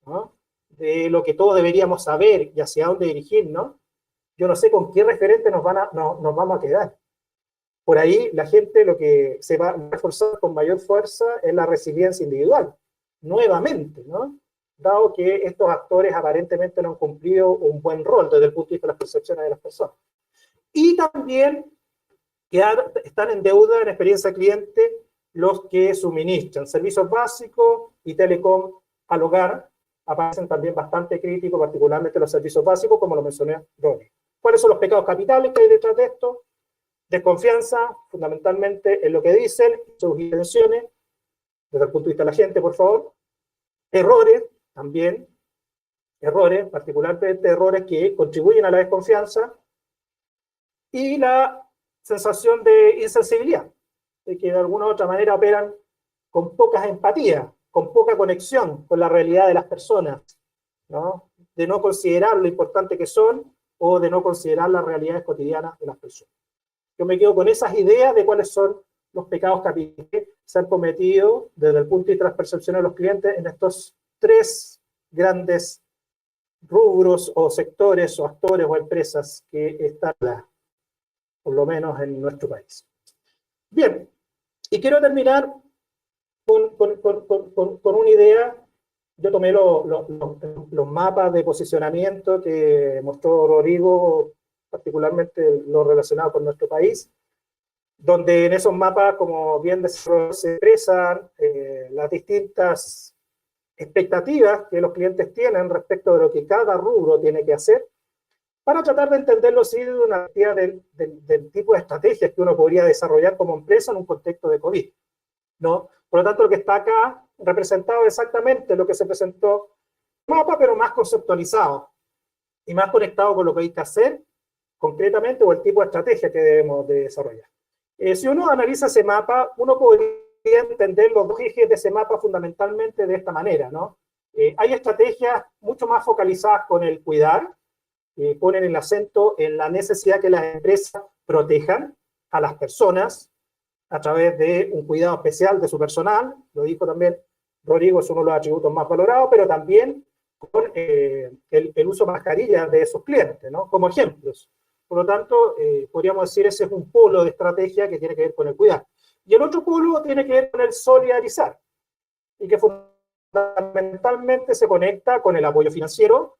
¿no?, de lo que todos deberíamos saber y hacia dónde dirigir, ¿no? Yo no sé con qué referente nos vamos a quedar. Por ahí la gente lo que se va a reforzar con mayor fuerza es la resiliencia individual, nuevamente, ¿no? Dado que estos actores aparentemente no han cumplido un buen rol desde el punto de vista de las percepciones de las personas. Y también que están en deuda en experiencia cliente los que suministran servicios básicos y telecom al hogar, aparecen también bastante críticos, particularmente los servicios básicos, como lo mencioné Ronnie. ¿Cuáles son los pecados capitales que hay detrás de esto? Desconfianza, fundamentalmente, en lo que dicen, sus intenciones, desde el punto de vista de la gente, por favor. Errores, también, errores, particularmente errores que contribuyen a la desconfianza. Y la sensación de insensibilidad, de que de alguna u otra manera operan con poca empatía, con poca conexión con la realidad de las personas, ¿no? De no considerar lo importante que son o de no considerar las realidades cotidianas de las personas. Yo me quedo con esas ideas de cuáles son los pecados capitales que se han cometido desde el punto de vista de las percepciones de los clientes en estos tres grandes rubros o sectores o actores o empresas que están. por lo menos en nuestro país. Bien, y quiero terminar con una idea. Yo tomé los mapas de posicionamiento que mostró Rodrigo, particularmente lo relacionado con nuestro país, donde en esos mapas, como bien se expresan las distintas expectativas que los clientes tienen respecto de lo que cada rubro tiene que hacer, para tratar de entenderlo así de una idea del tipo de estrategias que uno podría desarrollar como empresa en un contexto de COVID, ¿no? Por lo tanto, lo que está acá representado es exactamente lo que se presentó en el mapa, pero más conceptualizado y más conectado con lo que hay que hacer concretamente o el tipo de estrategia que debemos de desarrollar. Si uno analiza ese mapa, uno podría entender los dos ejes de ese mapa fundamentalmente de esta manera, ¿no? Hay estrategias mucho más focalizadas con el cuidar, ponen el acento en la necesidad que las empresas protejan a las personas a través de un cuidado especial de su personal, lo dijo también Rodrigo, es uno de los atributos más valorados, pero también con el uso de mascarillas de esos clientes, ¿no? Como ejemplos. Por lo tanto, podríamos decir ese es un polo de estrategia que tiene que ver con el cuidar. Y el otro polo tiene que ver con el solidarizar, y que fundamentalmente se conecta con el apoyo financiero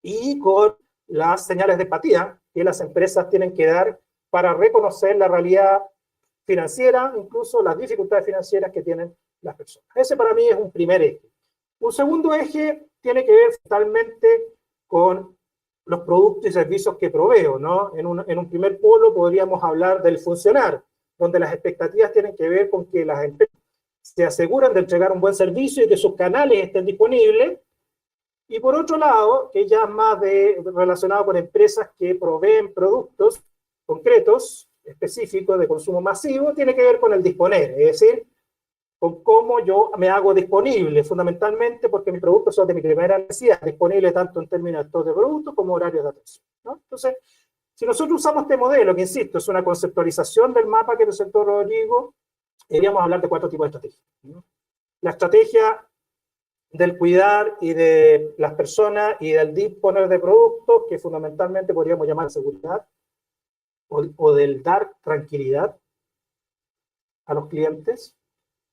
y con las señales de empatía que las empresas tienen que dar para reconocer la realidad financiera, incluso las dificultades financieras que tienen las personas. Ese para mí es un primer eje. Un segundo eje tiene que ver totalmente con los productos y servicios que proveo, ¿no? En un primer polo podríamos hablar del funcionar, donde las expectativas tienen que ver con que las empresas se aseguran de entregar un buen servicio y que sus canales estén disponibles. Y por otro lado, que ya más relacionado con empresas que proveen productos concretos, específicos de consumo masivo, tiene que ver con el disponer, es decir, con cómo yo me hago disponible, fundamentalmente porque mis productos son de mi primera necesidad, disponible tanto en términos de stock de productos como horarios de atención, ¿no? Entonces, si nosotros usamos este modelo, que insisto, es una conceptualización del mapa que presentó Rodrigo, deberíamos hablar de 4 tipos de estrategias, ¿no? La estrategia del cuidar y de las personas y del disponer de productos, que fundamentalmente podríamos llamar seguridad, o del dar tranquilidad a los clientes.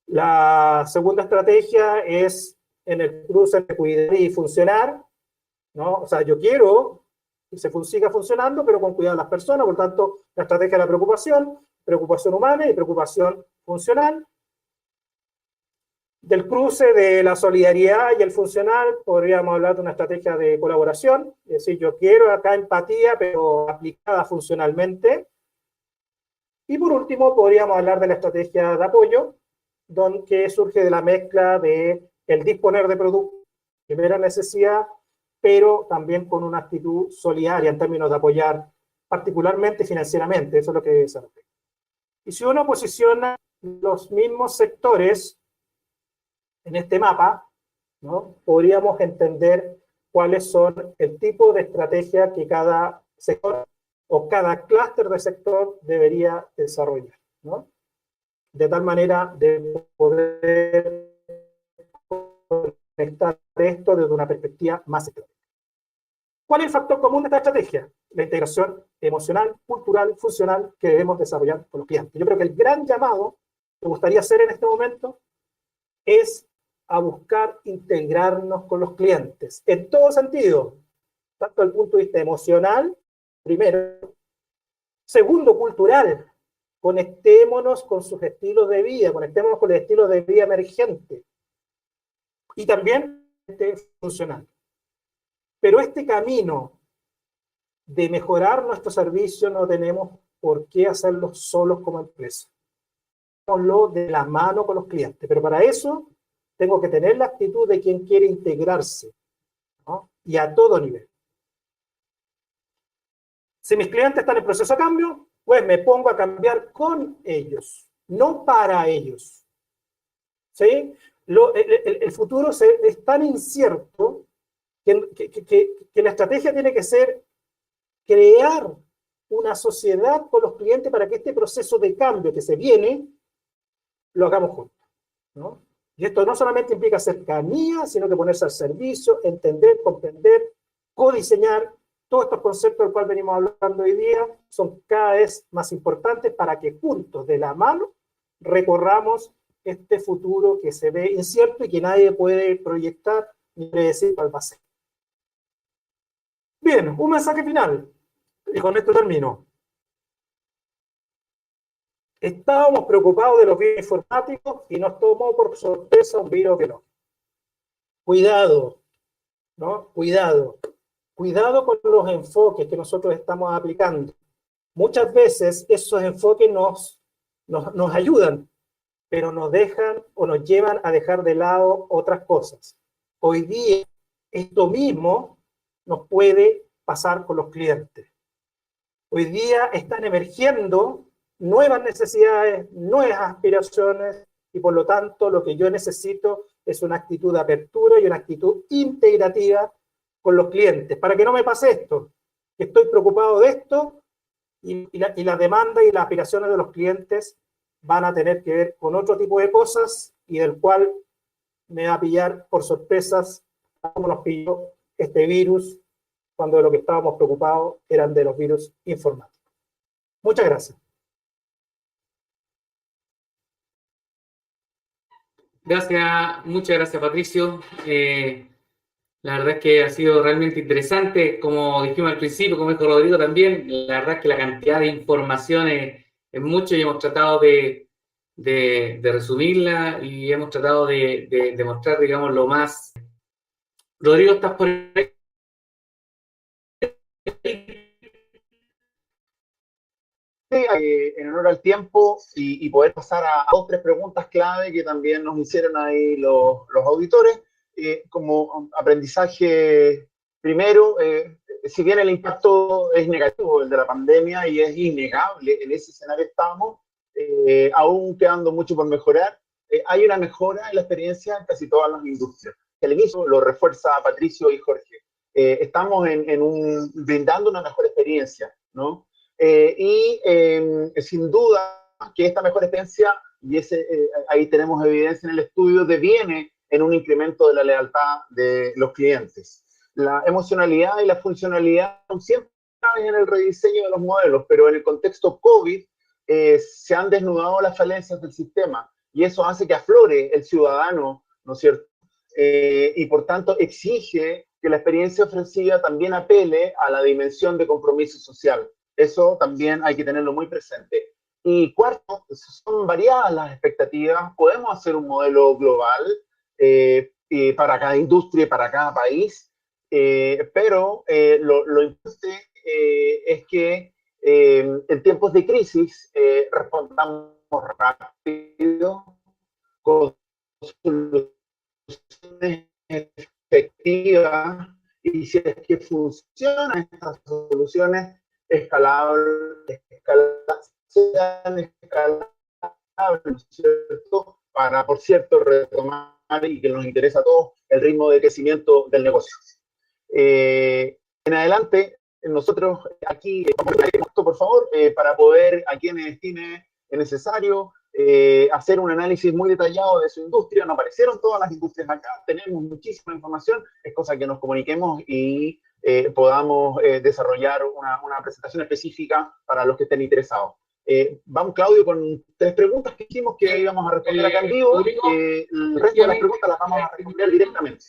La segunda estrategia es en el cruce de cuidar y funcionar, ¿no? O sea, yo quiero que siga funcionando, pero con cuidado a las personas, por tanto, la estrategia de la preocupación humana y preocupación funcional. Del cruce de la solidaridad y el funcional, podríamos hablar de una estrategia de colaboración, es decir, yo quiero acá empatía, pero aplicada funcionalmente. Y por último, podríamos hablar de la estrategia de apoyo, que surge de la mezcla de el disponer de productos, primera necesidad, pero también con una actitud solidaria en términos de apoyar particularmente financieramente, eso es lo que se refiere. Y si uno posiciona los mismos sectores en este mapa, ¿no? Podríamos entender cuáles son el tipo de estrategia que cada sector o cada clúster de sector debería desarrollar, ¿no? De tal manera de poder conectar esto desde una perspectiva más estratégica. ¿Cuál es el factor común de esta estrategia? La integración emocional, cultural, funcional que debemos desarrollar con los clientes. Yo creo que el gran llamado que me gustaría hacer en este momento es a buscar integrarnos con los clientes, en todo sentido, tanto desde el punto de vista emocional, primero, segundo, cultural, conectémonos con sus estilos de vida, conectémonos con el estilo de vida emergente, y también funcional. Pero este camino de mejorar nuestro servicio no tenemos por qué hacerlo solos como empresa. Hagámoslo de la mano con los clientes, pero para eso tengo que tener la actitud de quien quiere integrarse, ¿no? Y a todo nivel. Si mis clientes están en proceso de cambio, pues me pongo a cambiar con ellos, no para ellos. ¿Sí? El futuro es tan incierto que la estrategia tiene que ser crear una sociedad con los clientes para que este proceso de cambio que se viene, lo hagamos juntos, ¿no? Y esto no solamente implica cercanía, sino que ponerse al servicio, entender, comprender, codiseñar todos estos conceptos del cual venimos hablando hoy día son cada vez más importantes para que juntos, de la mano, recorramos este futuro que se ve incierto y que nadie puede proyectar ni predecir cuál va a ser. Bien, un mensaje final, y con esto termino. Estábamos preocupados de los virus informáticos y nos tomó por sorpresa un virus que no. Cuidado, ¿no? Cuidado. Cuidado con los enfoques que nosotros estamos aplicando. Muchas veces esos enfoques nos ayudan, pero nos dejan o nos llevan a dejar de lado otras cosas. Hoy día, esto mismo nos puede pasar con los clientes. Hoy día están emergiendo nuevas necesidades, nuevas aspiraciones, y por lo tanto lo que yo necesito es una actitud de apertura y una actitud integrativa con los clientes, para que no me pase esto, que estoy preocupado de esto y la demanda y las aspiraciones de los clientes van a tener que ver con otro tipo de cosas y del cual me va a pillar por sorpresas como nos pilló este virus cuando de lo que estábamos preocupados eran de los virus informáticos. Muchas gracias.
Muchas gracias, Patricio. La verdad es que ha sido realmente interesante, como dijimos al principio, como dijo Rodrigo también, la verdad es que la cantidad de información es mucho y hemos tratado de resumirla y hemos tratado de mostrar, digamos, lo más. Rodrigo, ¿estás por ahí?
En honor al tiempo y poder pasar a 2 o 3 preguntas clave que también nos hicieron ahí los auditores, como aprendizaje primero, si bien el impacto es negativo, el de la pandemia, y es innegable, en ese escenario estamos, aún quedando mucho por mejorar, hay una mejora en la experiencia en casi todas las industrias. El inicio lo refuerza Patricio y Jorge. Estamos brindando una mejor experiencia, ¿no? Sin duda que esta mejor experiencia, y ahí tenemos evidencia en el estudio, deviene en un incremento de la lealtad de los clientes. La emocionalidad y la funcionalidad son siempre claves en el rediseño de los modelos, pero en el contexto COVID se han desnudado las falencias del sistema y eso hace que aflore el ciudadano, ¿no es cierto? Y por tanto exige que la experiencia ofrecida también apele a la dimensión de compromiso social. Eso también hay que tenerlo muy presente. Y cuarto, son variadas las expectativas. Podemos hacer un modelo global para cada industria y para cada país, pero lo importante es que en tiempos de crisis respondamos rápido con soluciones efectivas y si es que funcionan estas soluciones, sean escalables, ¿cierto? Para, por cierto, retomar y que nos interesa a todos el ritmo de crecimiento del negocio. En adelante, nosotros aquí, por favor, para poder, a quienes estime necesario, hacer un análisis muy detallado de su industria. No aparecieron todas las industrias acá, tenemos muchísima información, es cosa que nos comuniquemos y podamos desarrollar una presentación específica para los que estén interesados. Vamos, Claudio, con 3 preguntas que dijimos que íbamos a responder acá en vivo. El resto de las preguntas las vamos a responder directamente.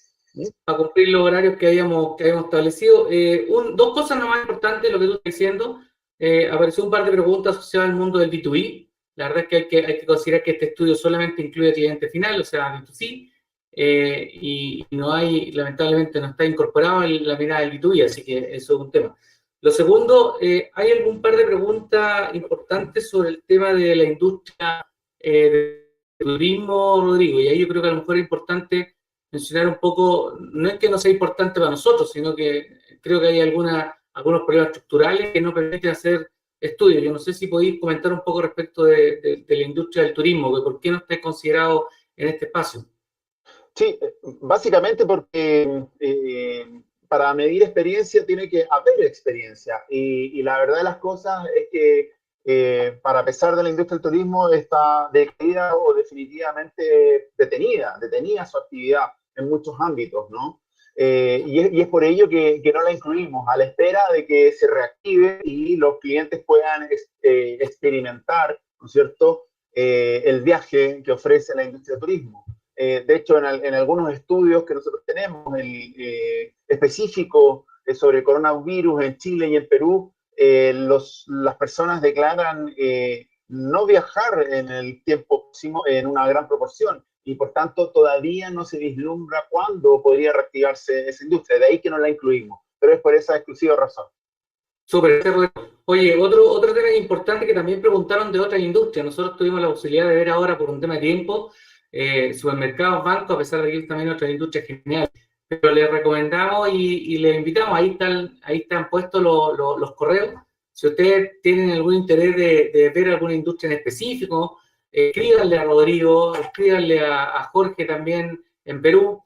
Para cumplir los horarios que habíamos establecido. 2 cosas no más importantes, lo que tú estás diciendo. Apareció un par de preguntas asociadas al mundo del B2B. La verdad es que hay que considerar que este estudio solamente incluye cliente final, o sea, B2C, y no hay, lamentablemente, no está incorporado en la mirada del B2B, así que eso es un tema. Lo segundo, hay algún par de preguntas importantes sobre el tema de la industria de turismo, Rodrigo, y ahí yo creo que a lo mejor es importante mencionar un poco, no es que no sea importante para nosotros, sino que creo que hay algunos problemas estructurales que no permiten hacer estudios. Yo no sé si podéis comentar un poco respecto de la industria del turismo, que por qué no está considerado en este espacio.
Sí, básicamente porque para medir experiencia tiene que haber experiencia y la verdad de las cosas es que para pesar de la industria del turismo está decaída o definitivamente detenida su actividad en muchos ámbitos, ¿no? Y es por ello que no la incluimos, a la espera de que se reactive y los clientes puedan experimentar, ¿no es cierto?, el viaje que ofrece la industria del turismo. De hecho, en algunos estudios que nosotros tenemos específicos sobre el coronavirus en Chile y en Perú, las personas declaran no viajar en el tiempo próximo en una gran proporción y por tanto todavía no se vislumbra cuándo podría reactivarse esa industria. De ahí que no la incluimos, pero es por esa exclusiva razón.
Súper. Oye, otro tema importante que también preguntaron de otras industrias. Nosotros tuvimos la posibilidad de ver ahora por un tema de tiempo supermercados, bancos, a pesar de que hay también otras industrias geniales. Pero les recomendamos y les invitamos, ahí están puestos los correos. Si ustedes tienen algún interés de ver alguna industria en específico, escríbanle a Rodrigo, escríbanle a Jorge también en Perú,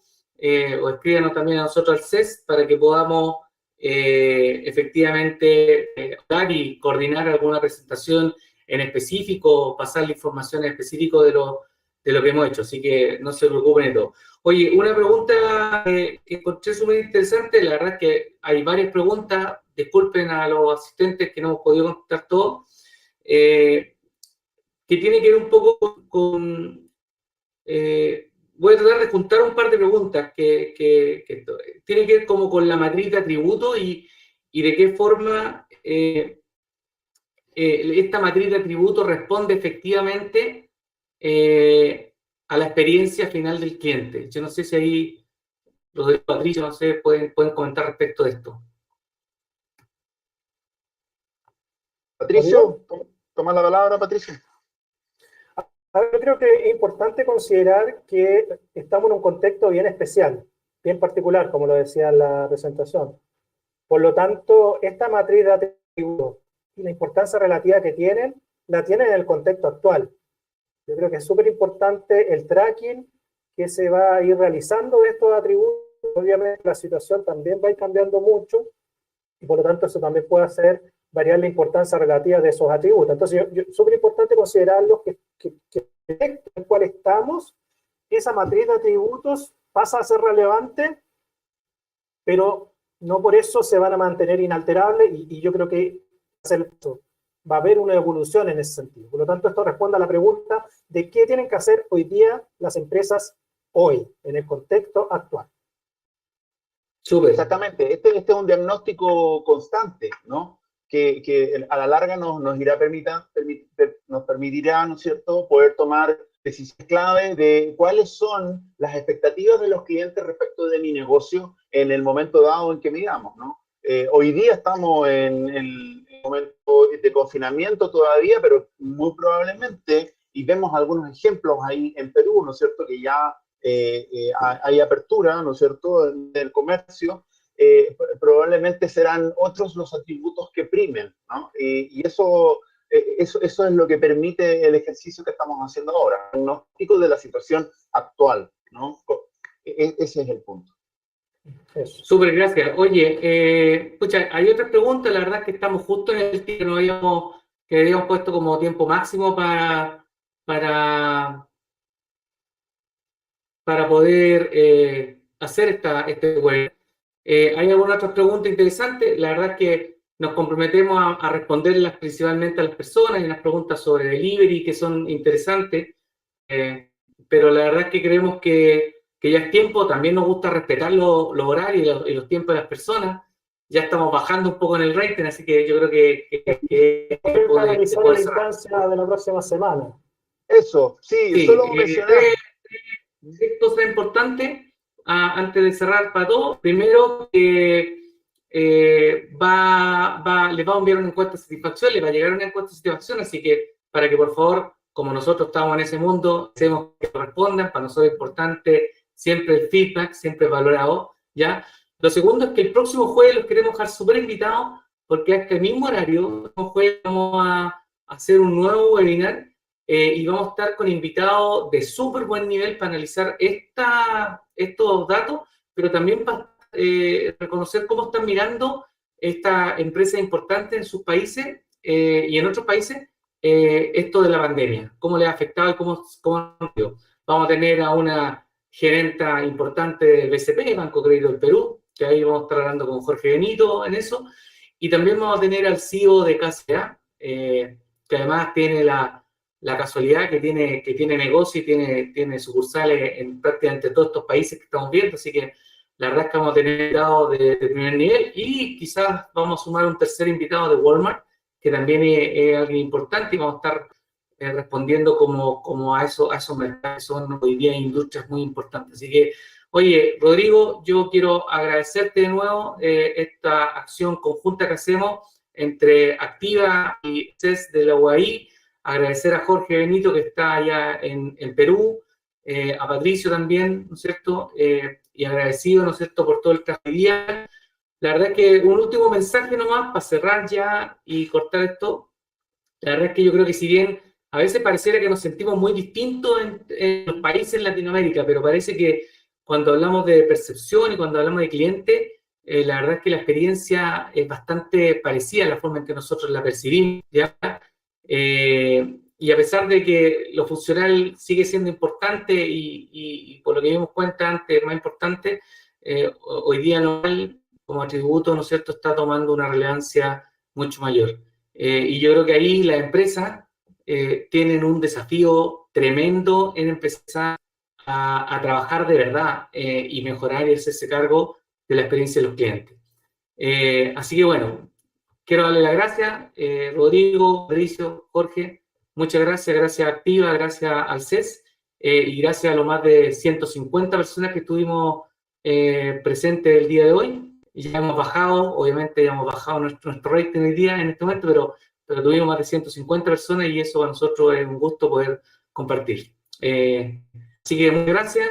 o escríbanos también a nosotros al CES para que podamos efectivamente dar y coordinar alguna presentación en específico, pasar la información en específico de lo que hemos hecho, así que no se preocupen de todo. Oye, una pregunta que encontré súper interesante, la verdad es que hay varias preguntas, disculpen a los asistentes que no hemos podido contestar todo, que tiene que ver un poco con voy a tratar de juntar un par de preguntas que tienen que ver como con la matriz de atributos y de qué forma esta matriz de atributos responde efectivamente a la experiencia final del cliente. Yo no sé si ahí, Rodrigo, Patricia, no sé, pueden comentar respecto de esto.
Patricio, toma la palabra, Patricio.
Yo creo que es importante considerar que estamos en un contexto bien especial, bien particular, como lo decía en la presentación. Por lo tanto, esta matriz de atributos y la importancia relativa que tienen, la tienen en el contexto actual. Yo creo que es súper importante el tracking que se va a ir realizando de estos atributos. Obviamente la situación también va a ir cambiando mucho y por lo tanto eso también puede hacer variar la importancia relativa de esos atributos. Entonces, es súper importante considerarlo que en el cual estamos, esa matriz de atributos pasa a ser relevante, pero no por eso se van a mantener inalterables y yo creo que va a haber una evolución en ese sentido. Por lo tanto, esto responde a la pregunta de qué tienen que hacer hoy día las empresas hoy, en el contexto actual.
Súper. Exactamente. Este es un diagnóstico constante, ¿no? Que a la larga nos permitirá, ¿no es cierto?, poder tomar decisiones clave de cuáles son las expectativas de los clientes respecto de mi negocio en el momento dado en que miramos, ¿no? Hoy día estamos en el momento de confinamiento todavía, pero muy probablemente, y vemos algunos ejemplos ahí en Perú, ¿no es cierto?, que ya hay apertura, ¿no es cierto?, del comercio, probablemente serán otros los atributos que primen, ¿no? Y eso es lo que permite el ejercicio que estamos haciendo ahora, un diagnóstico de la situación actual, ¿no? Ese es el punto.
Súper, gracias. Oye, hay otras preguntas, la verdad es que estamos justo en el tiempo que habíamos puesto como tiempo máximo para poder hacer este webinar. Hay algunas otras preguntas interesantes, la verdad es que nos comprometemos a responderlas principalmente a las personas y unas preguntas sobre delivery que son interesantes, pero la verdad es que creemos que ya es tiempo, también nos gusta respetar los horarios y los tiempos de las personas. Ya estamos bajando un poco en el rating, así que yo creo que
puede analizar la instancia de la próxima semana.
Eso, sí. Solo mencionar.
Esto es importante antes de cerrar para todos. Primero, que les va a enviar una encuesta de satisfacción, les va a llegar una encuesta de satisfacción, así que para que por favor, como nosotros estamos en ese mundo, hacemos que respondan. Para nosotros es importante siempre el feedback, siempre valorado, ¿ya? Lo segundo es que el próximo jueves los queremos dejar súper invitados, porque a este mismo horario, el próximo jueves vamos a hacer un nuevo webinar y vamos a estar con invitados de súper buen nivel para analizar estos datos, pero también para reconocer cómo están mirando estas empresas importantes en sus países y en otros países esto de la pandemia, cómo les ha afectado y cómo vamos a tener a una gerenta importante del BCP, Banco Crédito del Perú, que ahí vamos a estar hablando con Jorge Benito en eso. Y también vamos a tener al CEO de KCA, que además tiene la casualidad que tiene negocio y tiene sucursales en prácticamente todos estos países que estamos viendo, así que la verdad es que vamos a tener invitados de primer nivel y quizás vamos a sumar un tercer invitado de Walmart, que también es alguien importante y vamos a estar respondiendo como a esos mercados que son hoy día industrias muy importantes. Así que, oye, Rodrigo, yo quiero agradecerte de nuevo esta acción conjunta que hacemos entre Activa y CES de la UAI, agradecer a Jorge Benito que está allá en Perú, a Patricio también, ¿no es cierto? Y agradecido, ¿no es cierto?, por todo el trabajo de día. La verdad es que un último mensaje nomás para cerrar ya y cortar esto. La verdad es que yo creo que si bien a veces pareciera que nos sentimos muy distintos en los países en Latinoamérica, pero parece que cuando hablamos de percepción y cuando hablamos de cliente, la verdad es que la experiencia es bastante parecida a la forma en que nosotros la percibimos, ¿ya? Y a pesar de que lo funcional sigue siendo importante y por lo que dimos cuenta antes, más importante, hoy día local como atributo, ¿no es cierto?, está tomando una relevancia mucho mayor. Y yo creo que ahí las empresas tienen un desafío tremendo en empezar a trabajar de verdad y mejorar y hacerse cargo de la experiencia de los clientes. Así que bueno, quiero darle las gracias, Rodrigo, Patricio, Jorge, muchas gracias, gracias a Activa, gracias al CES y gracias a los más de 150 personas que estuvimos presentes el día de hoy. Y ya hemos bajado, obviamente ya hemos bajado nuestro rating hoy día en este momento, pero tuvimos más de 150 personas y eso para nosotros es un gusto poder compartir. Así que muchas gracias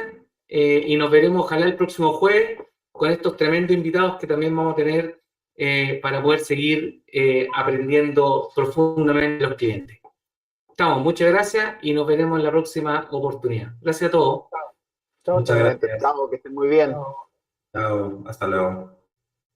y nos veremos ojalá el próximo jueves con estos tremendos invitados que también vamos a tener para poder seguir aprendiendo profundamente de los clientes. Estamos, muchas gracias y nos veremos en la próxima oportunidad. Gracias a todos.
Muchas gracias.
Chao, que estén muy bien.
Chao, hasta luego.